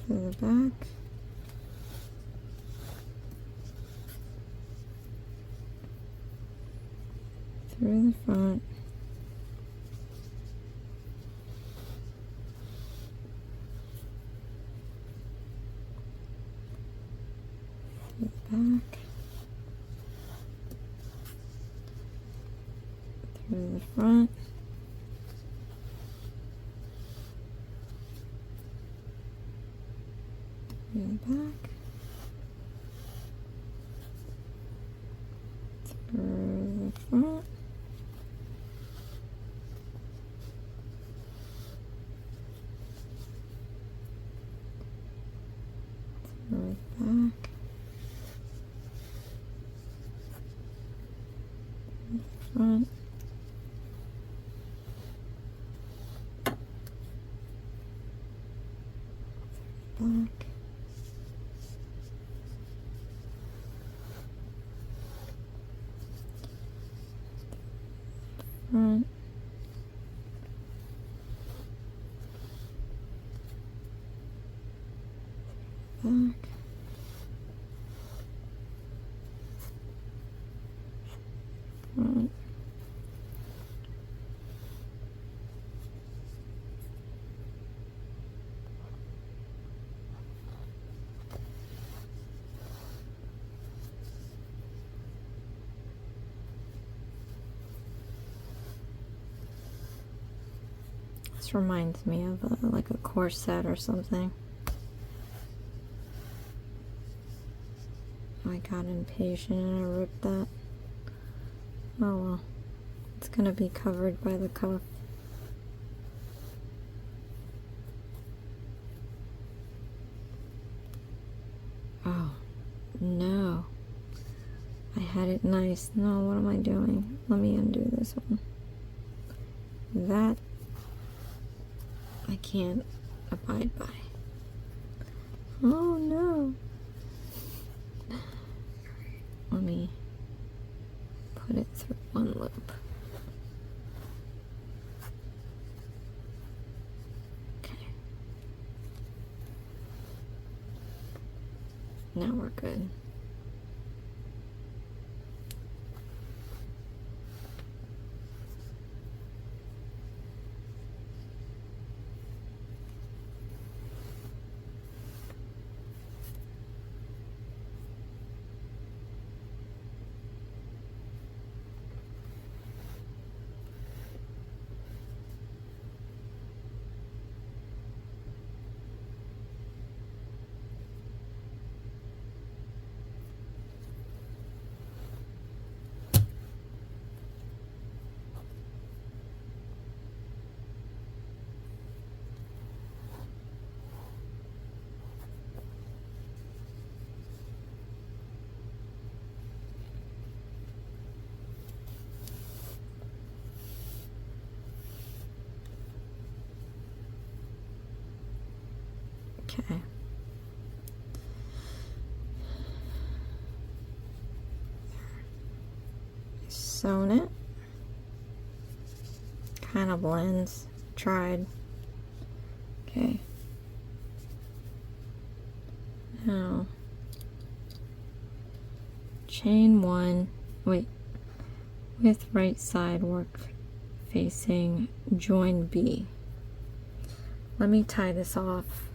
through the back, through the front, through the back, through the front, through the back, through the front, through the back, front, back, front, back, front, this reminds me of like a corset or something. I got impatient and I ripped that. Oh well, it's gonna be covered by the cuff. Oh no, I had it nice. No, what am I doing? Let me undo this one. That I can't abide by. Oh no. Let me put it through one loop. Okay. Now we're good. Okay. Sewn it. Kind of blends. Tried. Okay. Now, chain 1, wait, with right side work facing, join B. Let me tie this off.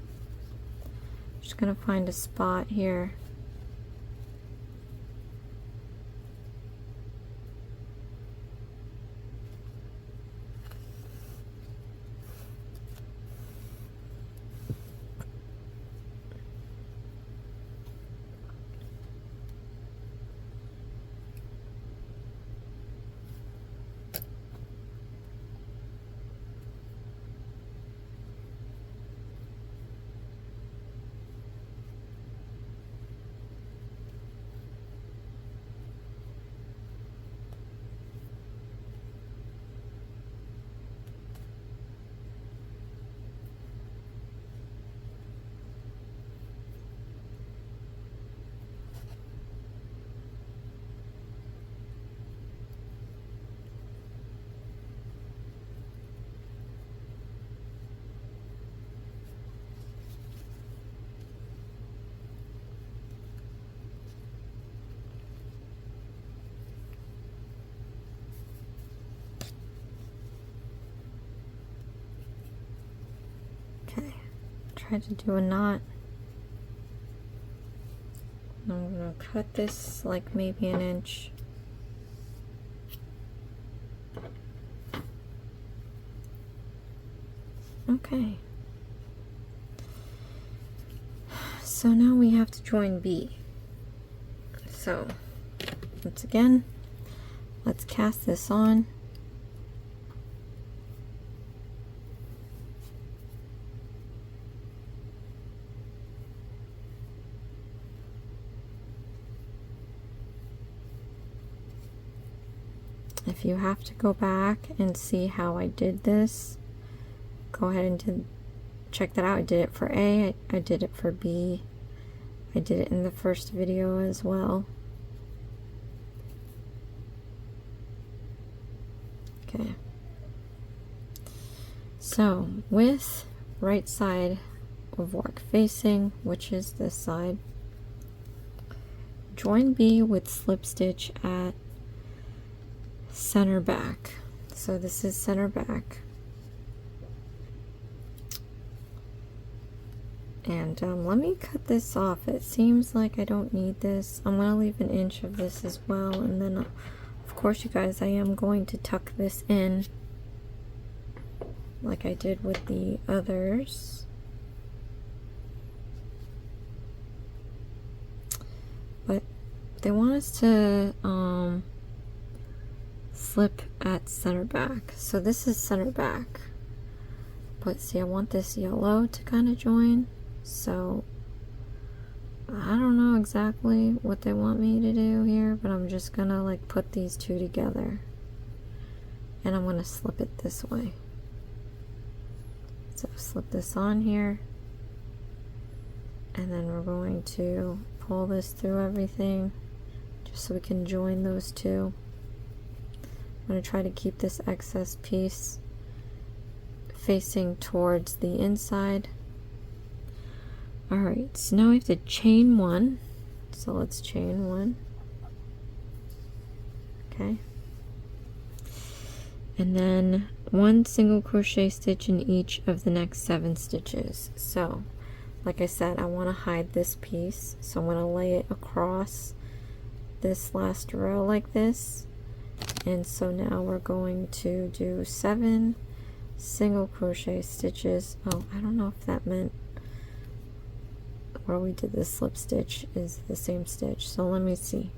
Just gonna find a spot here. Okay, try to do a knot. I'm gonna cut this like maybe an inch. Okay. So now we have to join B. So once again, let's cast this on. If you have to go back and see how I did this, go ahead and check that out. I did it for A, I did it for B, I did it in the first video as well. Okay. So with right side of work facing, which is this side, join B with slip stitch at center back. So this is center back. And let me cut this off. It seems like I don't need this. I'm going to leave an inch of this as well. And then, of course, you guys, I am going to tuck this in like I did with the others. But they want us to slip at center back. So this is center back. But see, I want this yellow to kind of join. So I don't know exactly what they want me to do here, but I'm just gonna like put these two together. And I'm gonna slip it this way. So slip this on here. And then we're going to pull this through everything just so we can join those two. I'm going to try to keep this excess piece facing towards the inside. Alright, so now we have to chain 1. So let's chain 1. Okay. And then 1 single crochet stitch in each of the next 7 stitches. So, like I said, I want to hide this piece. So I'm going to lay it across this last row like this. And so now we're going to do 7 single crochet stitches. Oh, I don't know if that meant where we did the slip stitch is the same stitch. So let me see.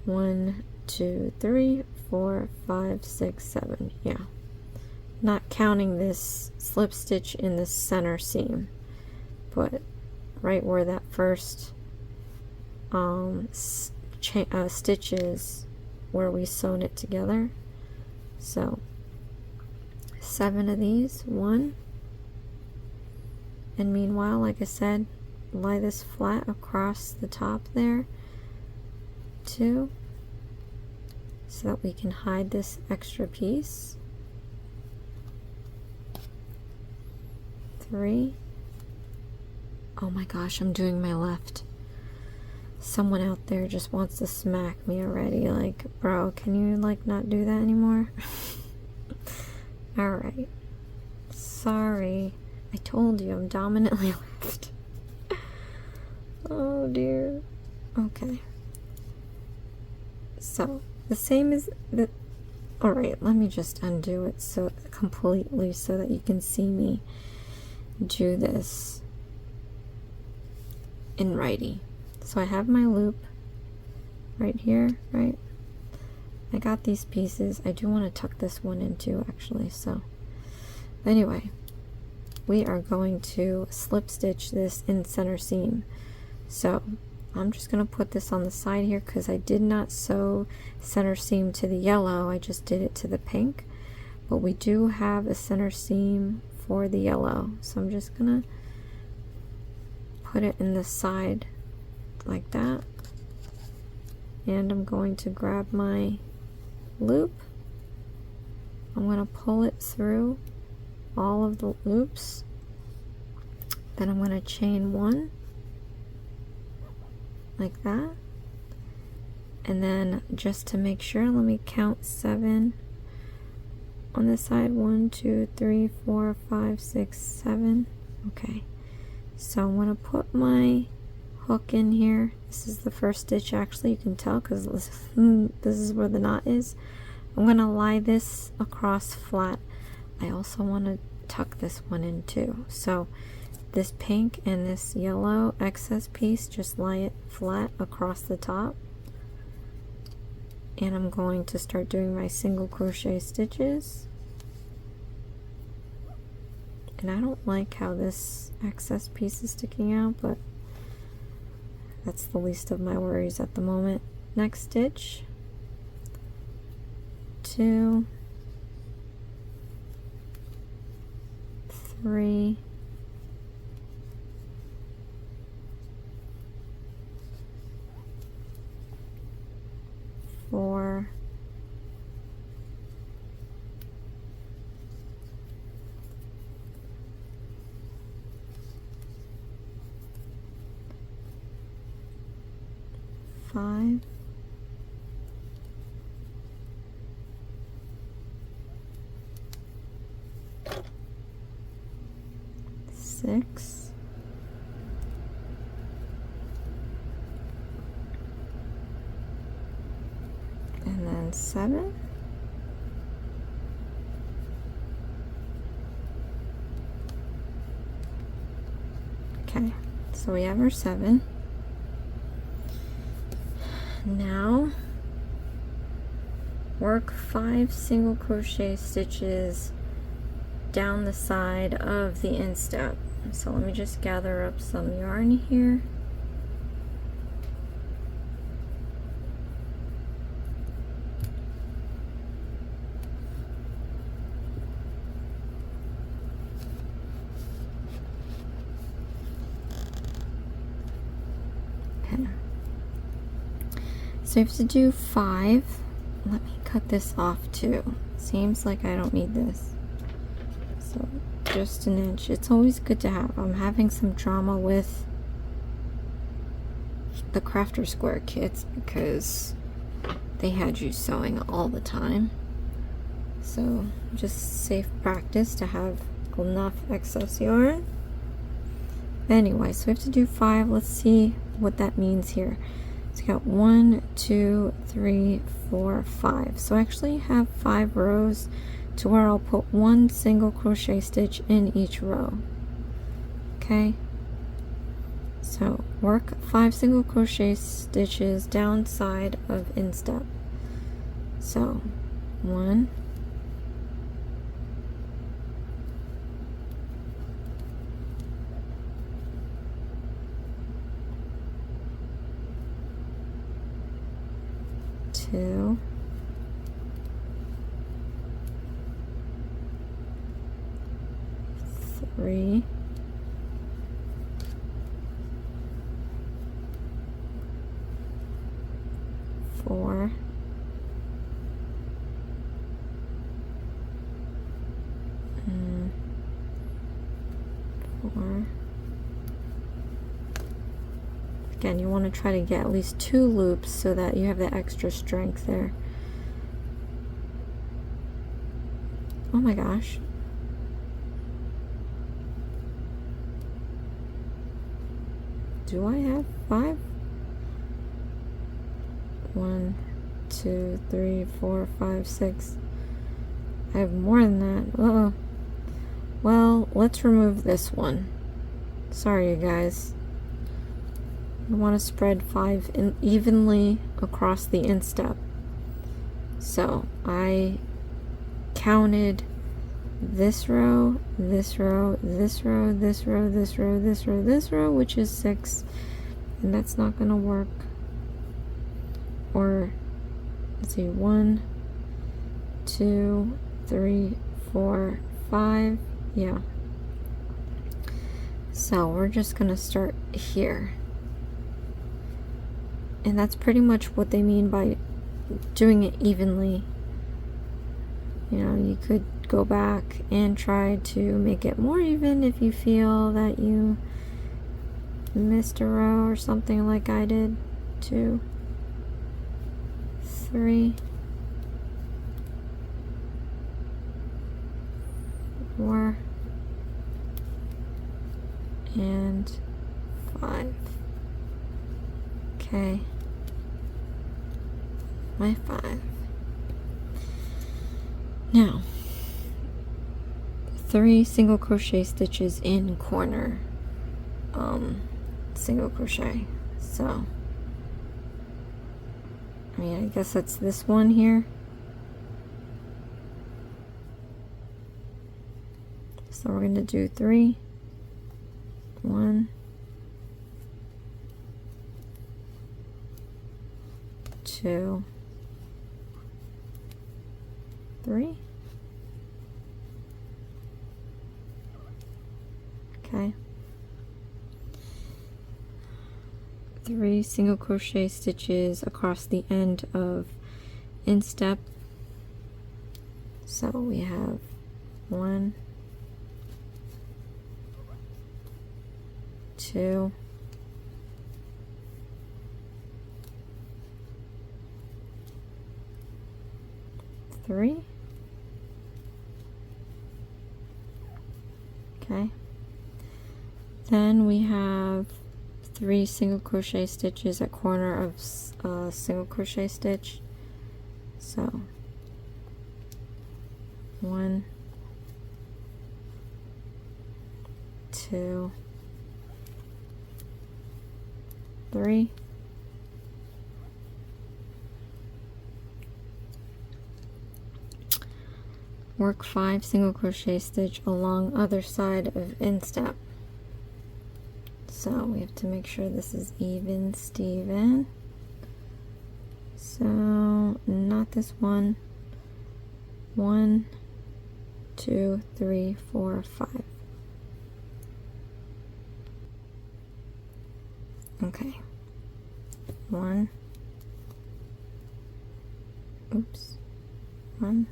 1, 2, 3, 4, 5, 6, 7. Yeah. Not counting this slip stitch in the center seam, but right where that first stitches where we sewn it together. So 7 of these. 1. And meanwhile, like I said, lie this flat across the top there. 2. So that we can hide this extra piece. 3. Oh my gosh, I'm doing my left. Someone out there just wants to smack me already. Like, bro, can you like not do that anymore? Alright. Sorry. I told you I'm dominantly left. Oh dear. Okay. So, the same as the... Alright, let me just undo it so completely so that you can see me do this in righty. So I have my loop right here, right? I got these pieces. I do want to tuck this one in too, actually. So anyway, we are going to slip stitch this in center seam. So I'm just going to put this on the side here because I did not sew center seam to the yellow. I just did it to the pink. But we do have a center seam for the yellow. So I'm just going to put it in the side like that. And I'm going to grab my loop. I'm going to pull it through all of the loops. Then I'm going to chain 1 like that. And then just to make sure, let me count 7 on this side. 1, 2, 3, 4, 5, 6, 7. Okay. So I'm going to put my hook in here. This is the first stitch, actually. You can tell because this is where the knot is. I'm going to lie this across flat. I also want to tuck this one in too. So this pink and this yellow excess piece, just lie it flat across the top. And I'm going to start doing my single crochet stitches. And I don't like how this excess piece is sticking out, but that's the least of my worries at the moment. Next stitch, 2, 3, 4, 5, 6, and then 7. Okay, so we have our 7. Now work 5 single crochet stitches down the side of the instep. So let me just gather up some yarn here. Okay. So you have to do 5. Let me cut this off too. Seems like I don't need this. So just an inch. It's always good to have. I'm having some drama with the Crafter Square kits because they had you sewing all the time. So just safe practice to have enough excess yarn. Anyway, so we have to do 5. Let's see what that means here. It's got 1, 2, 3, 4, 5. So I actually have 5 rows to where I'll put 1 single crochet stitch in each row. Okay, so work 5 single crochet stitches down side of instep. So 1, 2, 3, 4, 4. Again, you want to try to get at least 2 loops so that you have the extra strength there. Oh my gosh. Do I have 5? 1, 2, 3, 4, 5, 6. I have more than that. Uh-oh. Well, let's remove this one. Sorry, you guys. I want to spread 5 evenly across the instep. So I counted this row, this row, this row, this row, this row, this row, this row, which is 6, and that's not going to work. Or let's see, 1, 2, 3, 4, 5. Yeah. So we're just going to start here. And that's pretty much what they mean by doing it evenly. You know, you could go back and try to make it more even if you feel that you missed a row or something like I did. 2, 3, 4, and 5. Okay. My 5. Now, 3 single crochet stitches in corner single crochet. So I mean, I guess that's this one here. So we're going to do 3, 1, 2, 3. Okay. 3 single crochet stitches across the end of instep. So we have 1, 2, 3. Okay. Then we have 3 single crochet stitches at corner of single crochet stitch. So 1, 2, 3. Work 5 single crochet stitch along other side of instep. So we have to make sure this is even, Steven. So not this one. 1, 2, 3, 4, 5. Okay. 1. Oops. 1.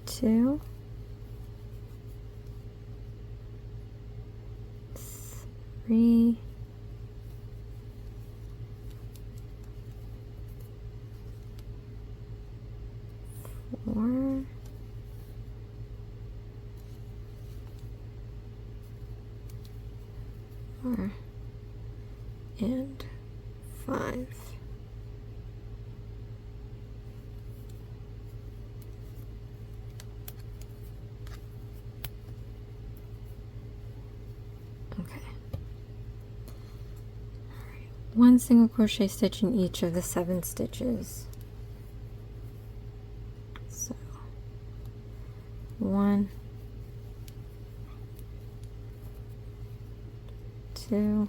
2, 3, 4, and 5. Okay. Alright. 1 single crochet stitch in each of the 7 stitches. So 1, 2,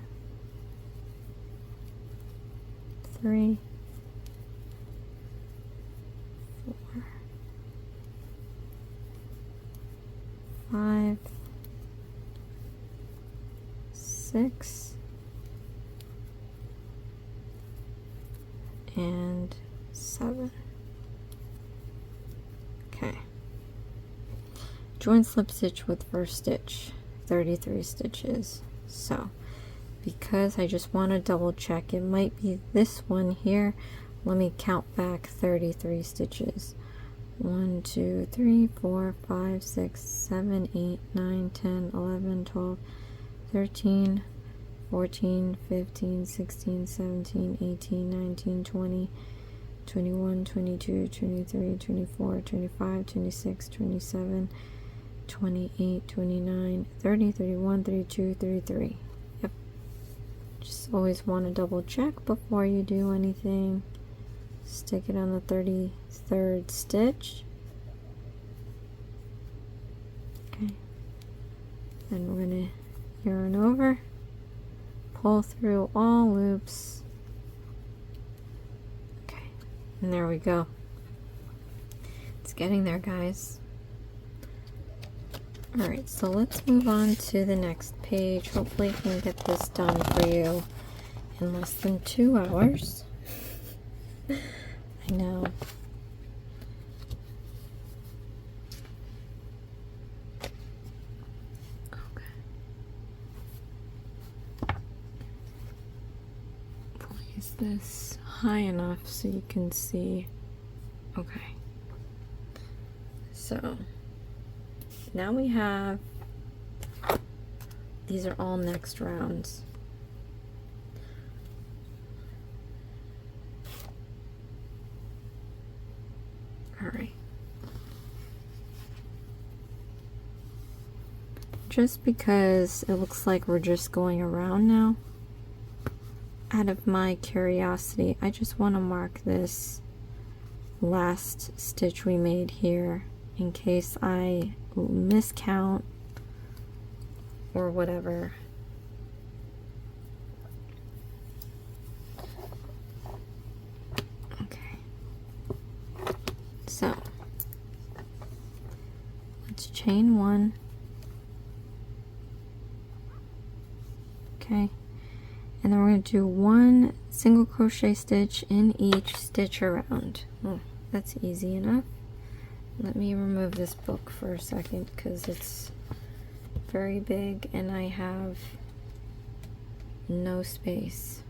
3, 4, 5, 6, and 7. Okay. Join slip stitch with first stitch, 33 stitches. So because I just want to double check, it might be this one here. Let me count back 33 stitches. 1, 2, 3, 4, 5, 6, 7, 8, 9, 10, 11, 12, 13, 14, 15, 16, 17, 18, 19, 20, 21, 22, 23, 24, 25, 26, 27, 28, 29, 30, 31, 32, 33. Yep. Just always want to double check before you do anything. Stick it on the 33rd stitch. Okay. Then we're going to yarn over, pull through all loops. Okay. And there we go. It's getting there, guys. Alright, so let's move on to the next page. Hopefully I can get this done for you in less than 2 hours. I know. Okay. Place this high enough so you can see. Okay. So now we have, these are all next rounds. All right. Just because it looks like we're just going around now, out of my curiosity, I just want to mark this last stitch we made here in case I miscount or whatever. Okay. So let's chain 1. Okay. And then we're going to do 1 single crochet stitch in each stitch around. Oh, that's easy enough. Let me remove this book for a second because it's very big and I have no space.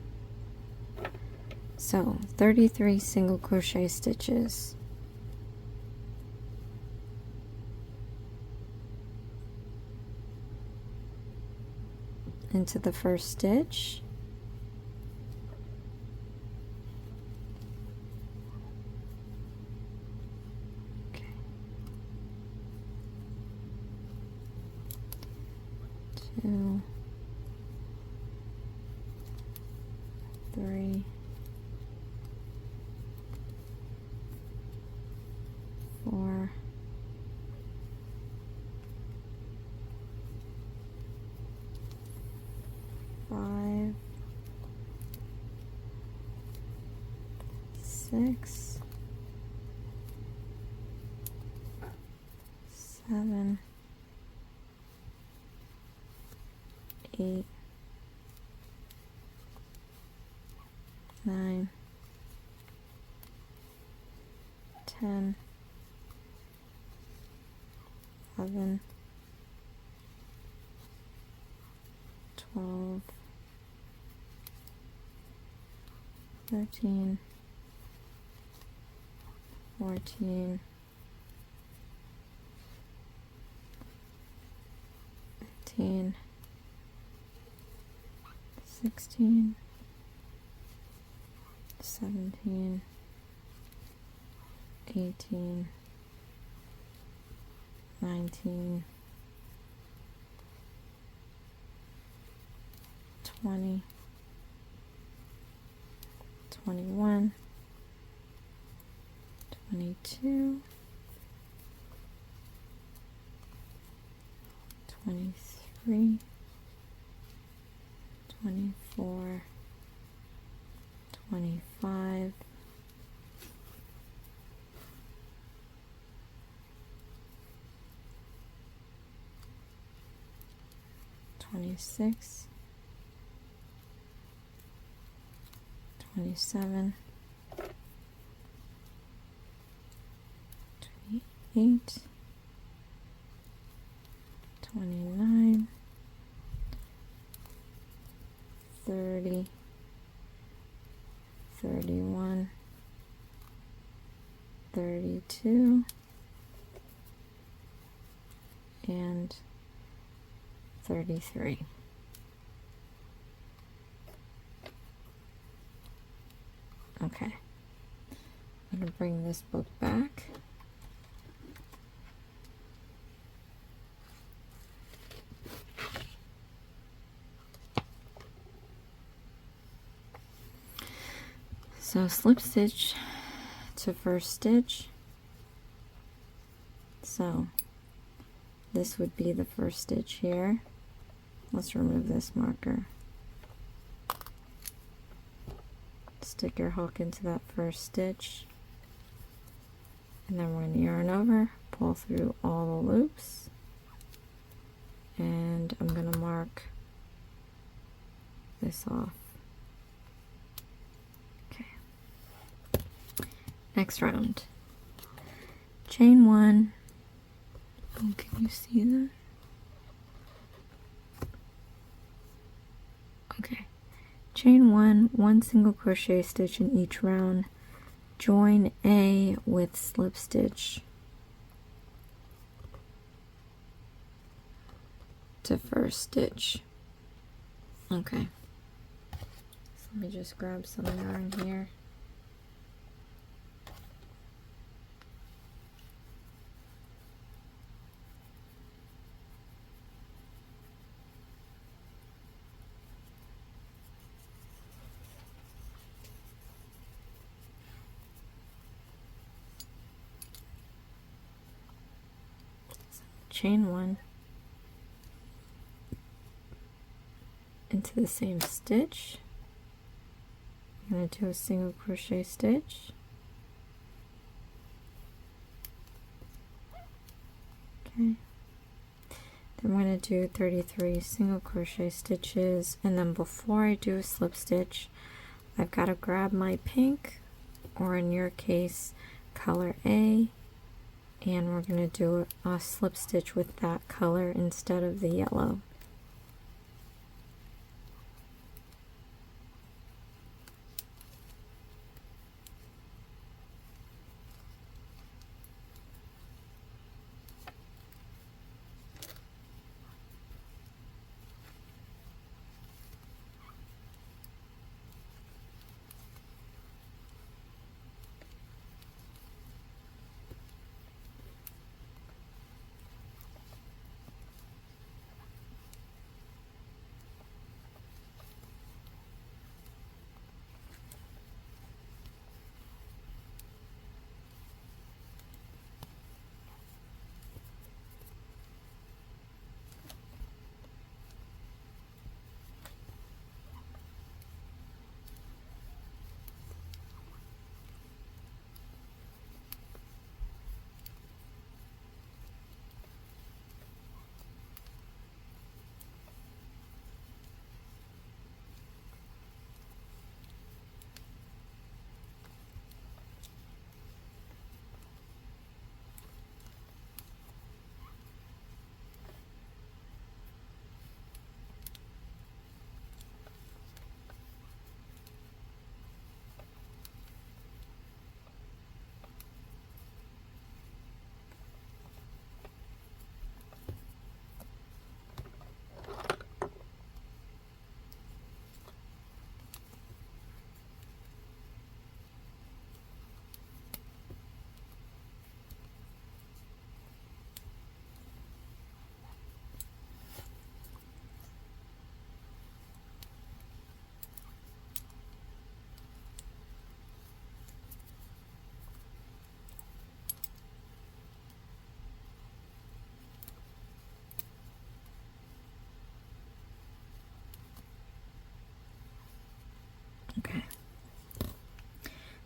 So 33 single crochet stitches. Into the first stitch. Okay. 2, 3, 4, 5, 6, 7, 8, 9, 10, 11, 12, 13, 14, 15, 16, 17, 18, 19, 20, 21, 22, 23, 24, 25, 26, 27, 28, 29, 30, 31, 32, and 33. Okay, I'm going to bring this book back. So slip stitch to first stitch. So this would be the first stitch here. Let's remove this marker. Stick your hook into that first stitch, and then we're going to yarn over, pull through all the loops, and I'm going to mark this off. Okay. Next round. Chain 1. Oh, can you see that? Okay. Chain 1, 1 single crochet stitch in each round. Join A with slip stitch to first stitch. Okay. So let me just grab some yarn here. Chain 1 into the same stitch. I'm going to do a single crochet stitch. Okay. Then I'm going to do 33 single crochet stitches, and then before I do a slip stitch, I've got to grab my pink, or in your case, color A, and we're going to do a slip stitch with that color instead of the yellow.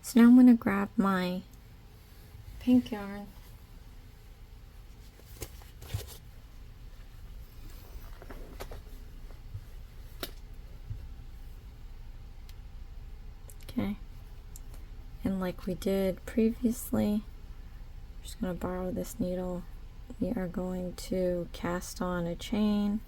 So now I'm going to grab my pink yarn. Okay. And like we did previously, I'm just going to borrow this needle. We are going to cast on a chain.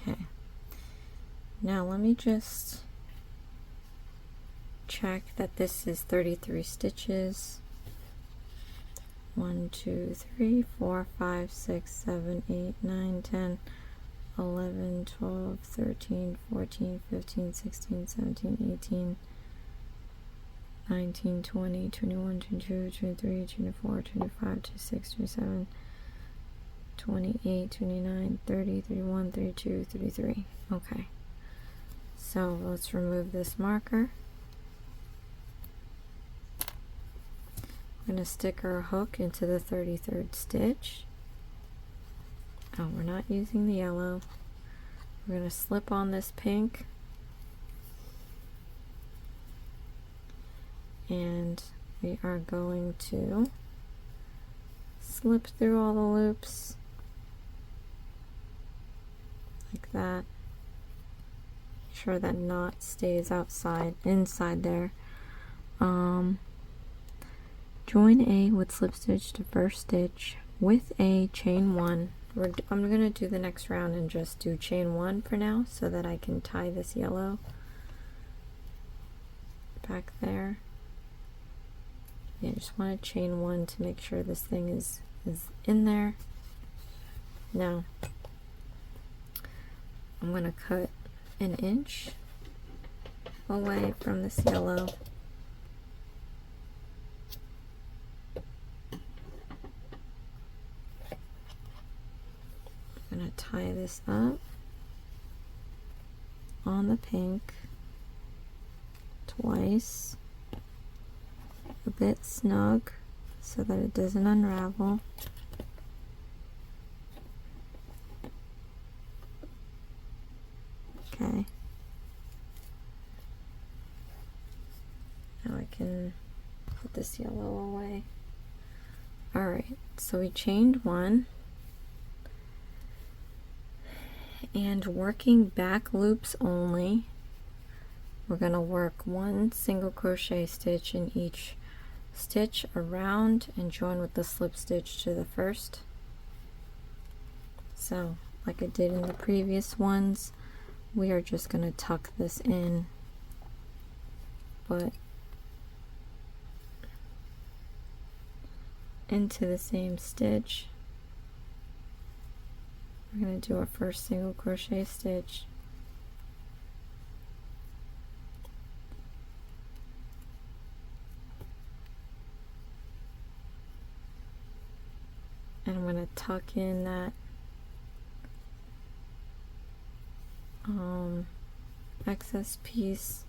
Okay. Now let me just check that this is 33 stitches. 1, 2, 3, 4, 5, 6, 7, 8, 9, 10, 11, 12, 13, 14, 15, 16, 17, 18, 19, 20, 21, 22, 23, 24, 25, 26, 27, 28, 29, 30, 31, 32, 33. Okay. So let's remove this marker. We're going to stick our hook into the 33rd stitch. Oh, we're not using the yellow. We're going to slip on this pink. And we are going to slip through all the loops like that. Make sure that knot stays inside there. Join A with slip stitch to first stitch with a chain 1. I'm going to do the next round and just do chain 1 for now so that I can tie this yellow back there. Yeah, I just want to chain 1 to make sure this thing is in there. Now I'm going to cut an inch away from this yellow. I'm going to tie this up on the pink twice, a bit snug so that it doesn't unravel. Okay. Now I can put this yellow away. Alright, so we chained 1. And working back loops only, we're going to work 1 single crochet stitch in each stitch around and join with the slip stitch to the first. So like I did in the previous ones, we are just going to tuck this in, but into the same stitch. We're going to do our first single crochet stitch, and I'm going to tuck in that excess piece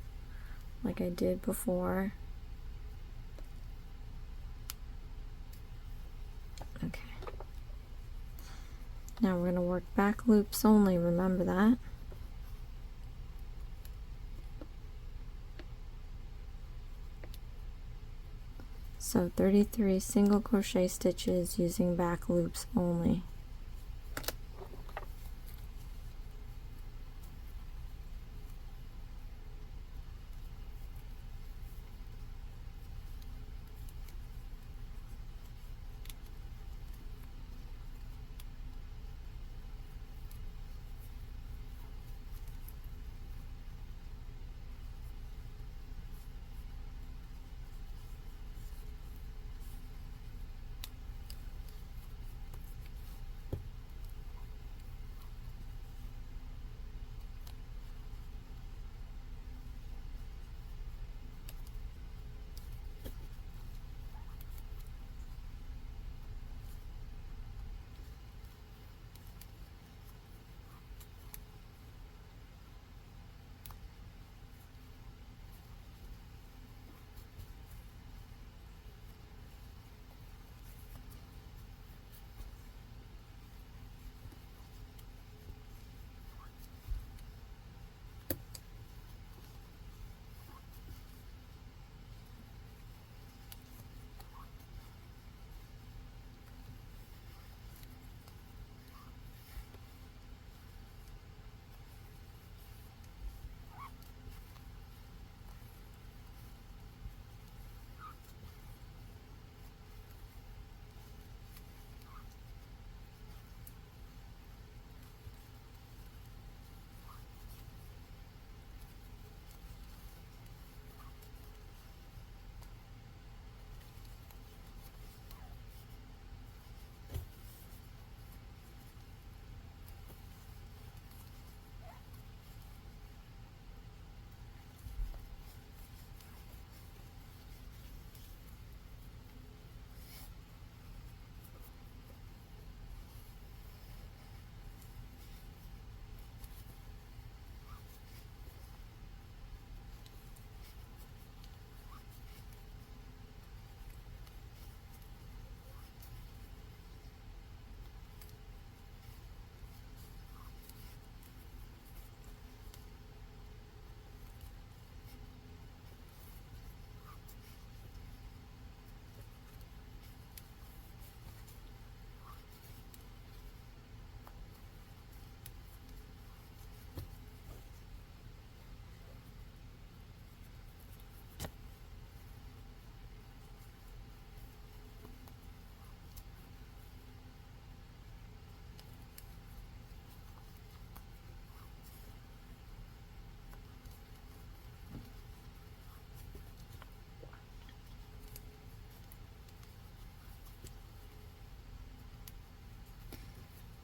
like I did before. Okay. Now we're going to work back loops only, remember that. So 33 single crochet stitches using back loops only.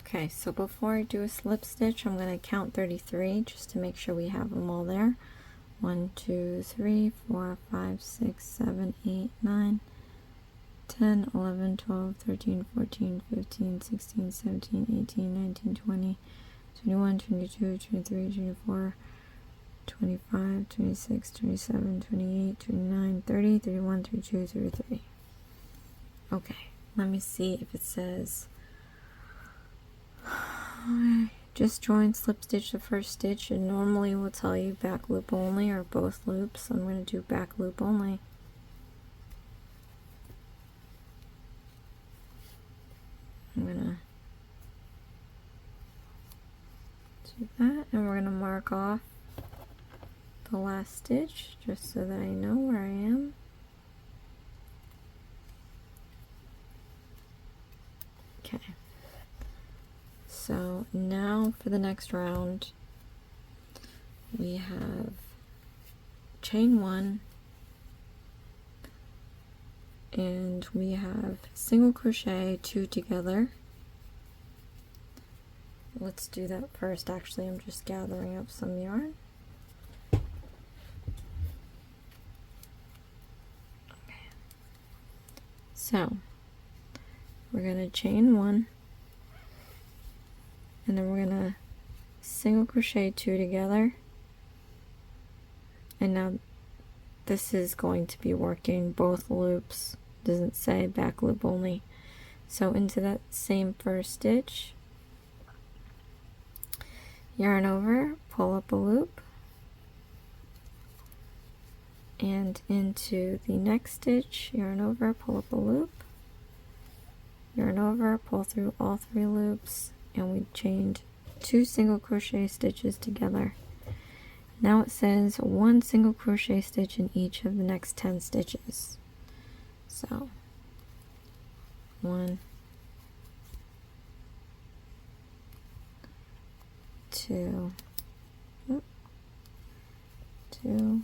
Okay, so before I do a slip stitch, I'm going to count 33 just to make sure we have them all there. 1, 2, 3, 4, 5, 6, 7, 8, 9, 10, 11, 12, 13, 14, 15, 16, 17, 18, 19, 20, 21, 22, 23, 24, 25, 26, 27, 28, 29, 30, 31, 32, 33. Okay, let me see if it says just join slip stitch the first stitch, and normally will tell you back loop only or both loops. So I'm going to do back loop only. I'm going to do that, and we're going to mark off the last stitch just so that I know where I am. Okay. So now for the next round, we have chain 1, and we have single crochet 2 together. Let's do that first. Actually, I'm just gathering up some yarn. Okay. So we're going to chain 1, and then we're going to single crochet 2 together, and now this is going to be working both loops. Doesn't say back loop only. So into that same first stitch, yarn over, pull up a loop, and into the next stitch, yarn over, pull up a loop, yarn over, pull through all 3 loops, and we chained 2 single crochet stitches together. Now it says 1 single crochet stitch in each of the next 10 stitches. So 1, 2, 2,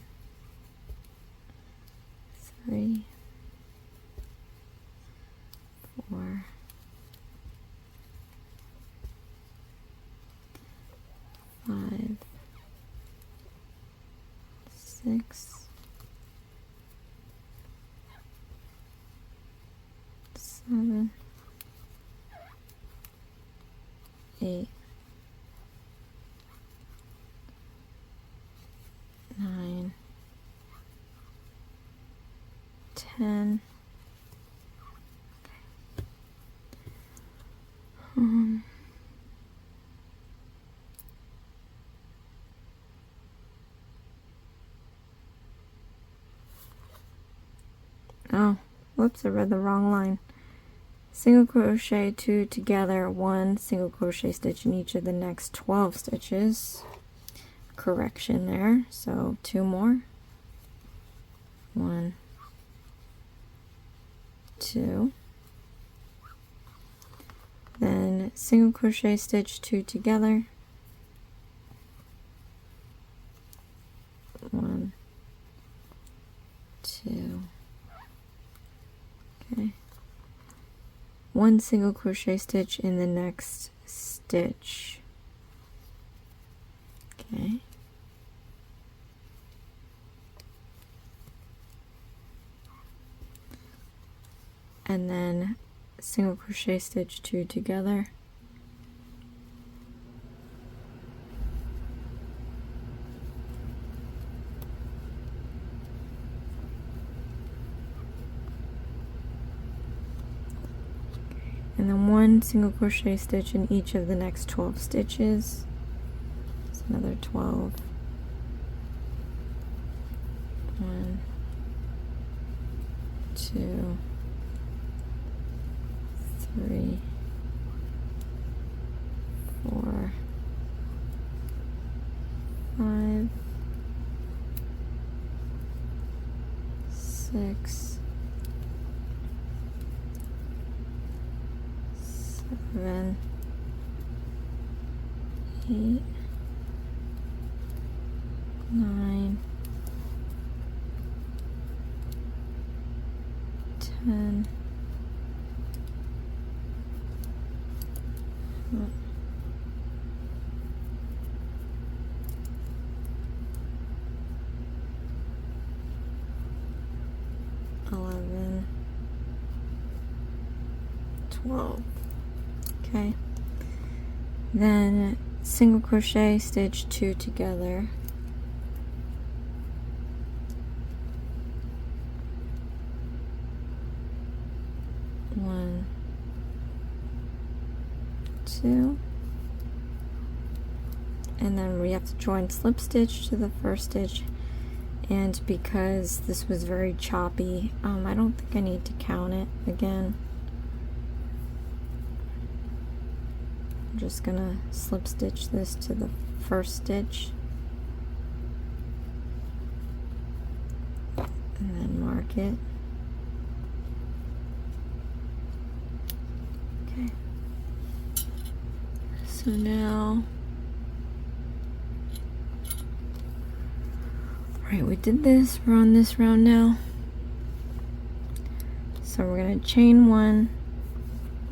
3, 4, 5, 6, 7, 8, 9, 10. Oh, whoops, I read the wrong line. Single crochet 2 together, 1 single crochet stitch in each of the next 12 stitches. Correction there, so 2 more. 1, 2. Then single crochet stitch 2 together. 1, 2. Okay. 1 single crochet stitch in the next stitch. Okay. And then single crochet stitch 2 together. And then 1 single crochet stitch in each of the next 12 stitches. It's another 12. 1, 2, 3, 4, 5, 6, 7, 8, 9, 10, $11, $12. Okay. Then single crochet, stitch 2 together. One, two, and then we have to join slip stitch to the first stitch. And because this was very choppy, I don't think I need to count it again. I'm just gonna slip stitch this to the first stitch and then mark it. Okay. So now, alright, we did this, we're on this round now. So we're gonna chain 1.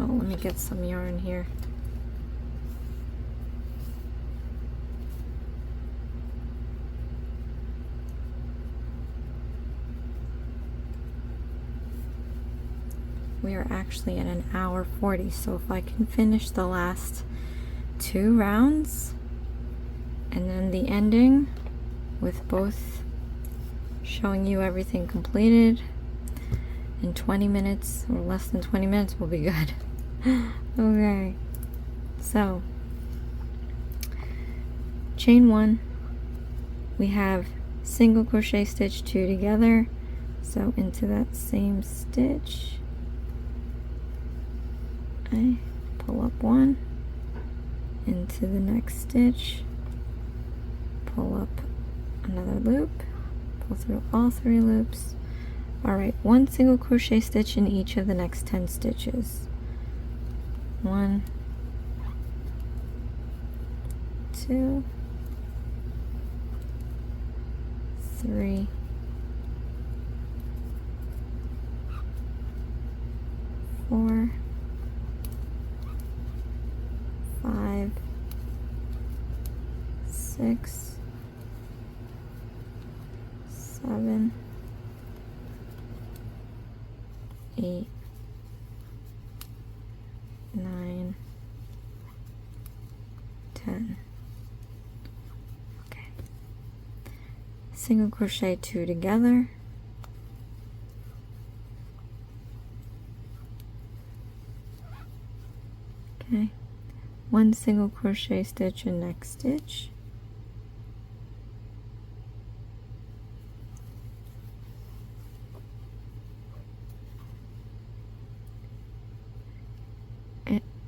Oh, let me get some yarn here. We are actually at 1:40, so if I can finish the last 2 rounds and then the ending with both showing you everything completed in 20 minutes or less than 20 minutes will be good. Okay, so chain 1, we have single crochet stitch 2 together, so into that same stitch I pull up 1, into the next stitch, pull up another loop, pull through all 3 loops. Alright, 1 single crochet stitch in each of the next 10 stitches. 1, 2, 3, 4, 5, 6, 7, 8, 9, 10. Okay. Single crochet 2 together. Okay. 1 single crochet stitch in next stitch.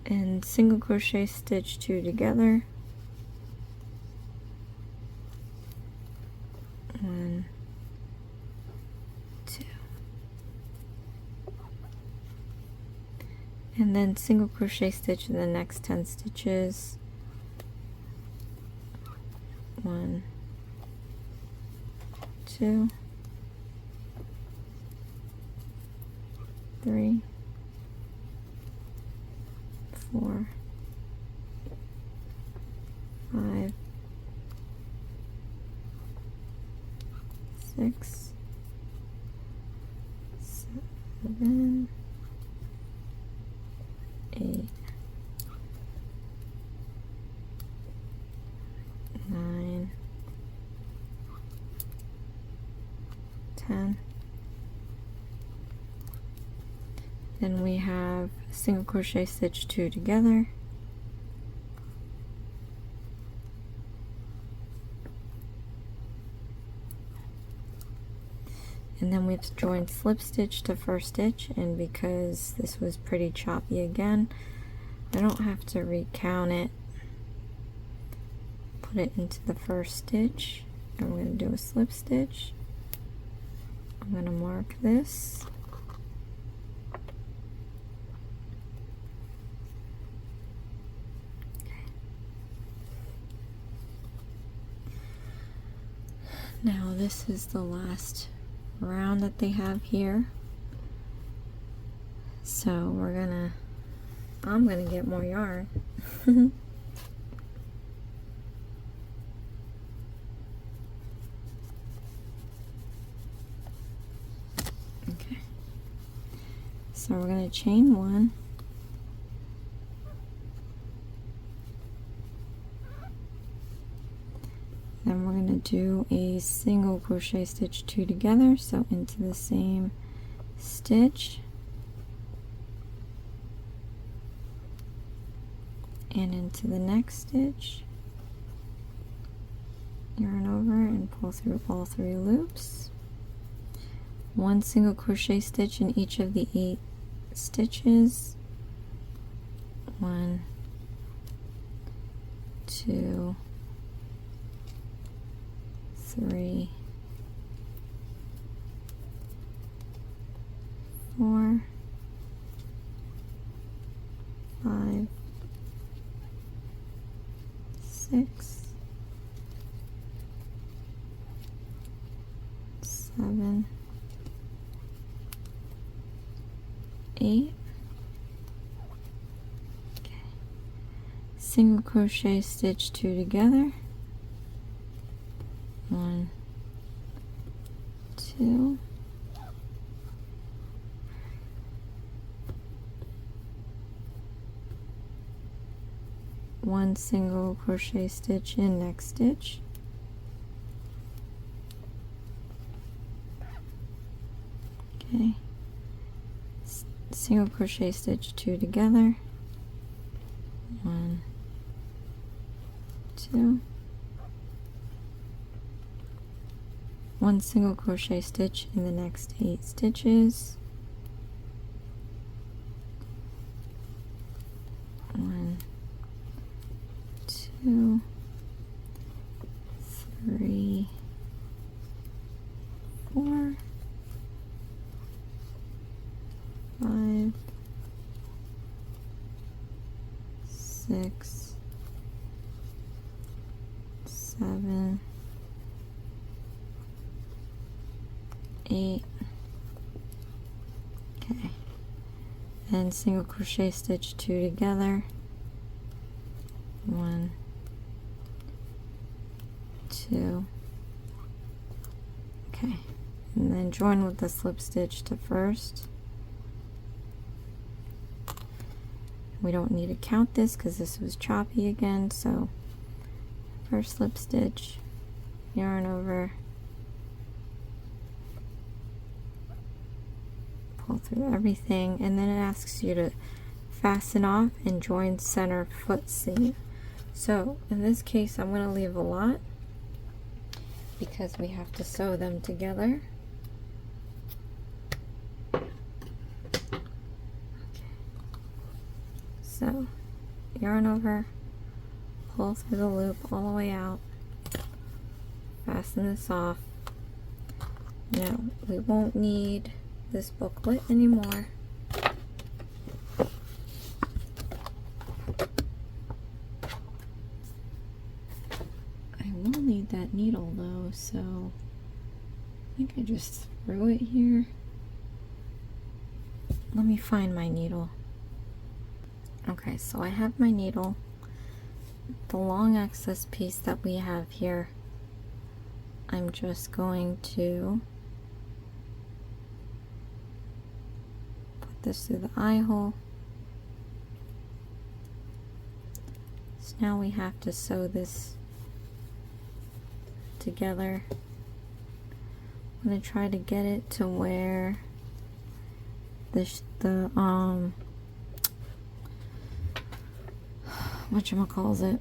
And single crochet stitch 2 together. 1, 2. And then single crochet stitch in the next 10 stitches. 1, 2, 3, 4, 5, 6, 7, 8, 9, 10. Then we have single crochet stitch 2 together. And then we have to join slip stitch to first stitch, and because this was pretty choppy again, I don't have to recount it. Put it into the first stitch, and we're going to do a slip stitch. I'm going to mark this. Now this is the last round that they have here, so I'm gonna get more yarn. Okay, so we're going to chain 1, then we're going to do a single crochet stitch 2 together, so into the same stitch and into the next stitch, yarn over and pull through all 3 loops, 1 single crochet stitch in each of the 8 stitches, 1, 2, 3, 4, 5, 6, 7, 8. Okay. Single crochet stitch 2 together, 1, 2, 1 single crochet stitch in next stitch, okay, single crochet stitch 2 together, 1, 2, 1 single crochet stitch in the next 8 stitches, 1, 2, 3, 4, 5, 6, 7, 8. Okay, and single crochet stitch 2 together, 1, 2, okay, and then join with the slip stitch to first. We don't need to count this because this was choppy again, so first slip stitch, yarn over, pull through everything, and then it asks you to fasten off and join center foot seam. So in this case I'm going to leave a lot because we have to sew them together. So yarn over, pull through the loop all the way out, fasten this off. Now we won't need this booklet anymore. I will need that needle though, so I think I just threw it here. Let me find my needle. Okay, so I have my needle. The long excess piece that we have here, I'm just going to put this through the eye hole. So now we have to sew this together. I'm going to try to get it to where whatchamacallit,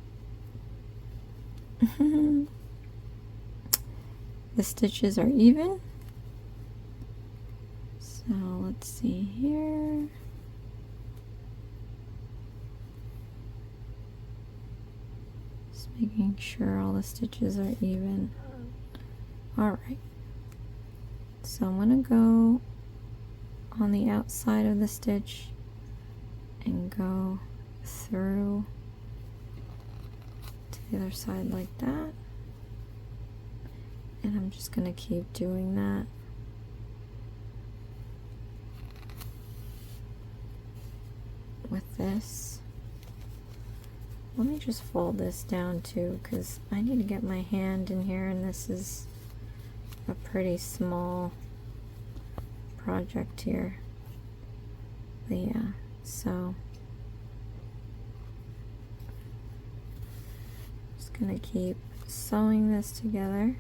the stitches are even. So let's see here. Just making sure all the stitches are even. Alright. So I'm going to go on the outside of the stitch and go through to the other side like that, and I'm just going to keep doing that. With this, let me just fold this down too, because I need to get my hand in here, and this is a pretty small project here. But yeah, so just gonna keep sewing this together.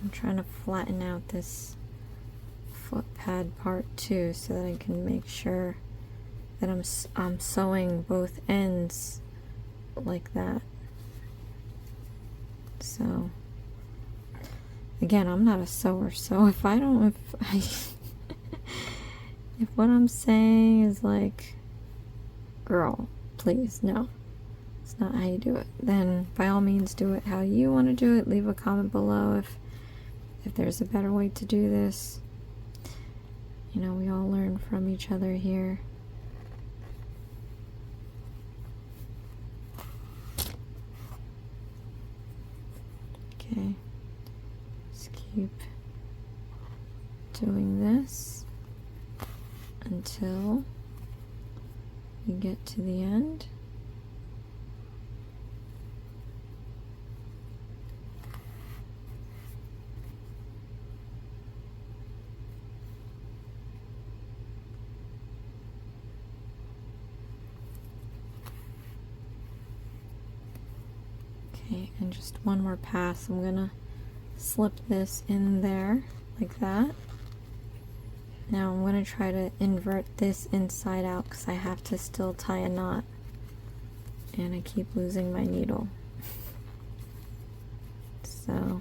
I'm trying to flatten out this foot pad part too, so that I can make sure that I'm sewing both ends like that. So again, I'm not a sewer, so if if what I'm saying is like, girl, please, no, it's not how you do it, then by all means do it how you want to do it. Leave a comment below if there's a better way to do this. You know, we all learn from each other here. Okay, just keep doing this until you get to the end. Okay, and just one more pass. I'm gonna slip this in there like that. Now I'm gonna try to invert this inside out because I have to still tie a knot, and I keep losing my needle. So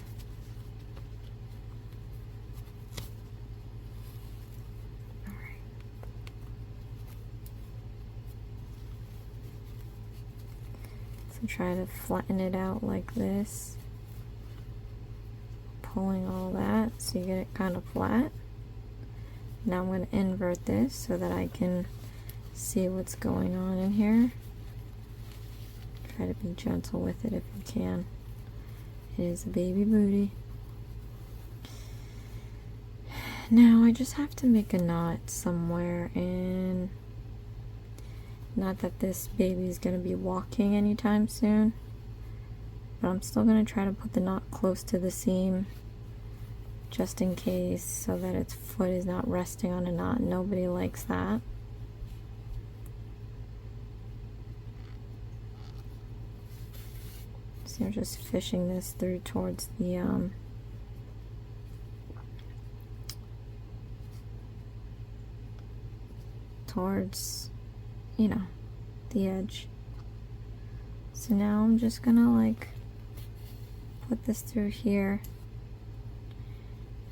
try to flatten it out like this, pulling all that so you get it kind of flat. Now I'm going to invert this so that I can see what's going on in here. Try to be gentle with it if you can. It is a baby booty. Now I just have to make a knot somewhere, and not that this baby is going to be walking anytime soon, but I'm still going to try to put the knot close to the seam just in case, so that its foot is not resting on a knot. Nobody likes that. So I'm just fishing this through towards the you know, the edge. So now I'm just gonna like put this through here.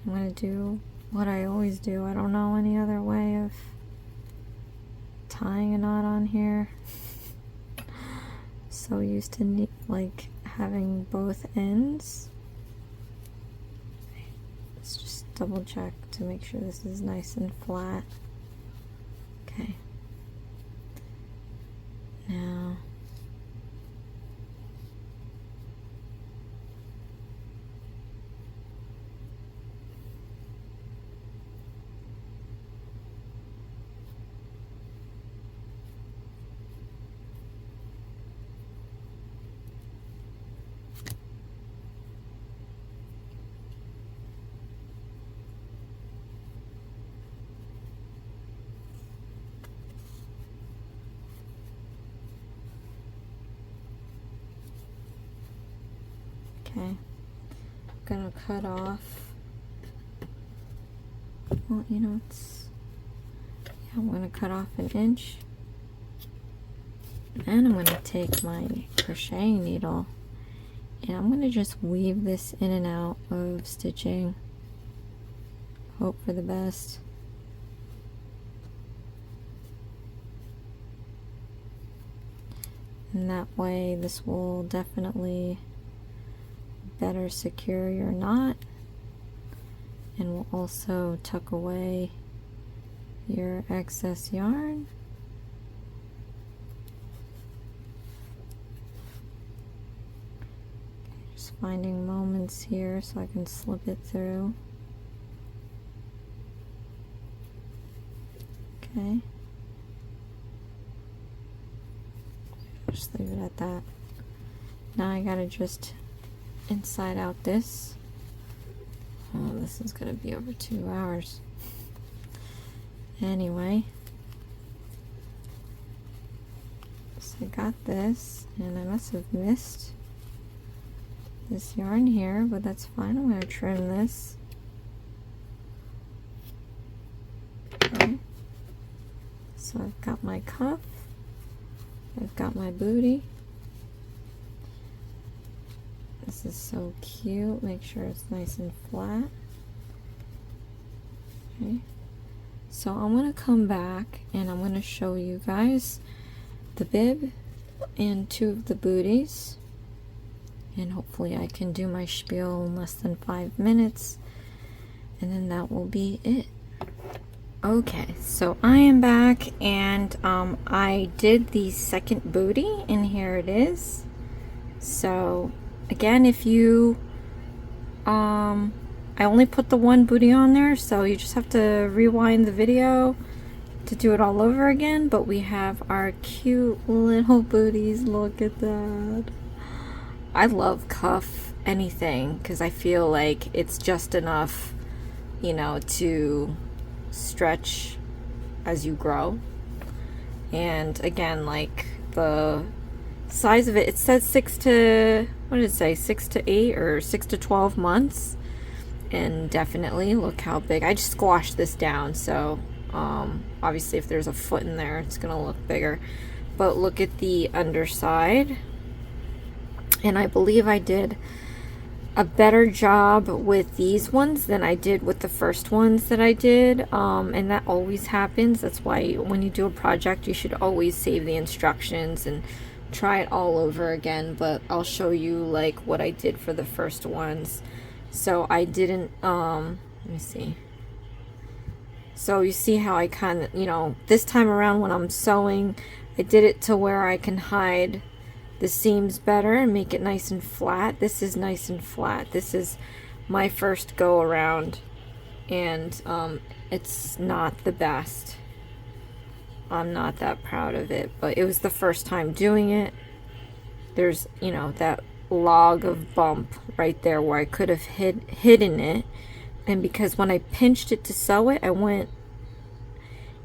I'm gonna do what I always do. I don't know any other way of tying a knot on here. So used to like having both ends. Let's just double check to make sure this is nice and flat. Okay. Now okay, I'm gonna cut off, well, you know, yeah, I'm gonna cut off 1 inch, and I'm gonna take my crochet needle and I'm gonna just weave this in and out of stitching. Hope for the best. And that way this will definitely better secure your knot, and will also tuck away your excess yarn. Just finding moments here so I can slip it through. Okay. Just leave it at that. Now I gotta just inside out this. Oh, this is gonna be over 2 hours. Anyway, so I got this, and I must have missed this yarn here, but that's fine. I'm gonna trim this. Okay. So I've got my cuff, I've got my booty. This is so cute. Make sure it's nice and flat. Okay. So I'm going to come back and I'm going to show you guys the bib and 2 of the booties. And hopefully I can do my spiel in less than 5 minutes. And then that will be it. Okay, so I am back and I did the second booty and here it is. So again, if you I only put the one booty on there, so you just have to rewind the video to do it all over again. But we have our cute little booties. Look at that. I love cuff anything because I feel like it's just enough, you know, to stretch as you grow. And again, like the size of it, it says 6 to, what did it say, 6 to 8 or 6 to 12 months. And definitely look how big. I just squashed this down, so obviously if there's a foot in there it's gonna look bigger. But look at the underside, and I believe I did a better job with these ones than I did with the first ones that I did, and that always happens. That's why when you do a project you should always save the instructions and try it all over again. But I'll show you like what I did for the first ones. So I didn't, let me see. So you see how I kind of, you know, this time around when I'm sewing, I did it to where I can hide the seams better and make it nice and flat. This is nice and flat. This is my first go around, and it's not the best. I'm not that proud of it, but it was the first time doing it. There's, you know, that log of bump right there where I could have hidden it, and because when I pinched it to sew it, I went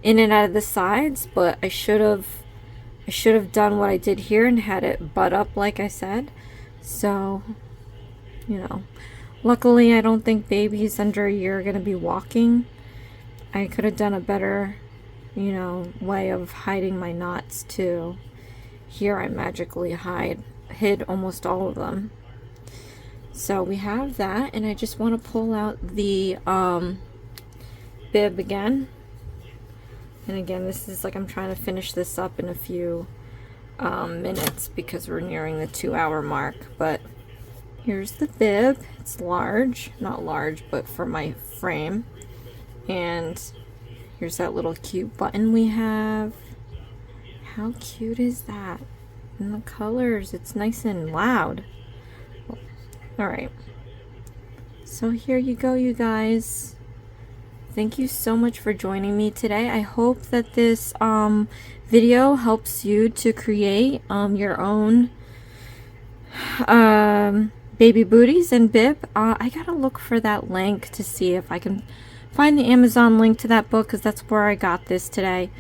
in and out of the sides. But I should have done what I did here and had it butt up like I said. So, you know, luckily I don't think babies under a year are going to be walking. I could have done a better, you know, way of hiding my knots too. Here I magically hid almost all of them. So we have that, and I just want to pull out the bib again. And again, this is like I'm trying to finish this up in a few minutes because we're nearing the 2-hour mark. But here's the bib. It's large, not large, but for my frame. And here's that little cute button we have. How cute is that? And the colors, it's nice and loud. Alright, so here you go, you guys. Thank you so much for joining me today. I hope that this video helps you to create your own baby booties and bib. I gotta look for that link to see if I can find the Amazon link to that book, because that's where I got this today.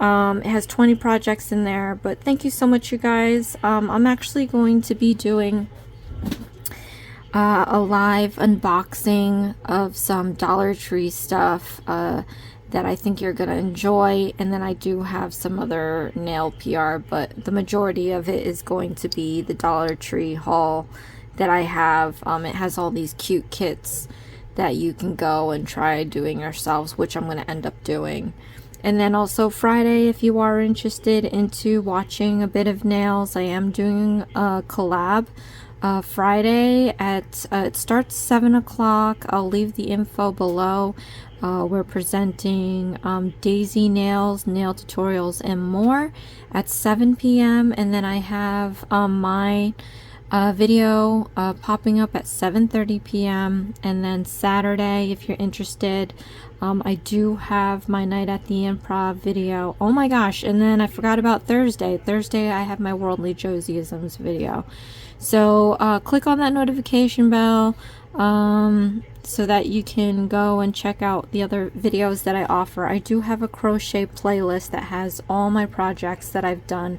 It has 20 projects in there. But thank you so much, you guys. I'm actually going to be doing a live unboxing of some Dollar Tree stuff that I think you're gonna enjoy, and then I do have some other nail PR, but the majority of it is going to be the Dollar Tree haul that I have. It has all these cute kits that you can go and try doing yourselves, which I'm going to end up doing. And then also Friday, if you are interested into watching a bit of nails, I am doing a collab Friday at it starts 7 o'clock. I'll leave the info below. We're presenting Daisy Nails, nail tutorials, and more at 7 p.m. And then I have my video popping up at 7:30 p.m. And then Saturday, if you're interested, I do have my Night at the Improv video. Oh my gosh, and then I forgot about Thursday. Thursday I have my Worldly Josieisms video. So click on that notification bell so that you can go and check out the other videos that I offer. I do have a crochet playlist that has all my projects that I've done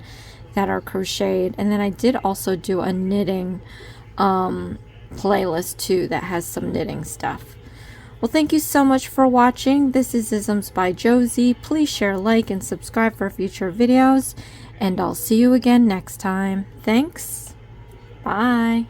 that are crocheted, and then I did also do a knitting playlist too that has some knitting stuff. Well, thank you so much for watching. This is Isms by Josie. Please share, like, and subscribe for future videos, and I'll see you again next time. Thanks. Bye.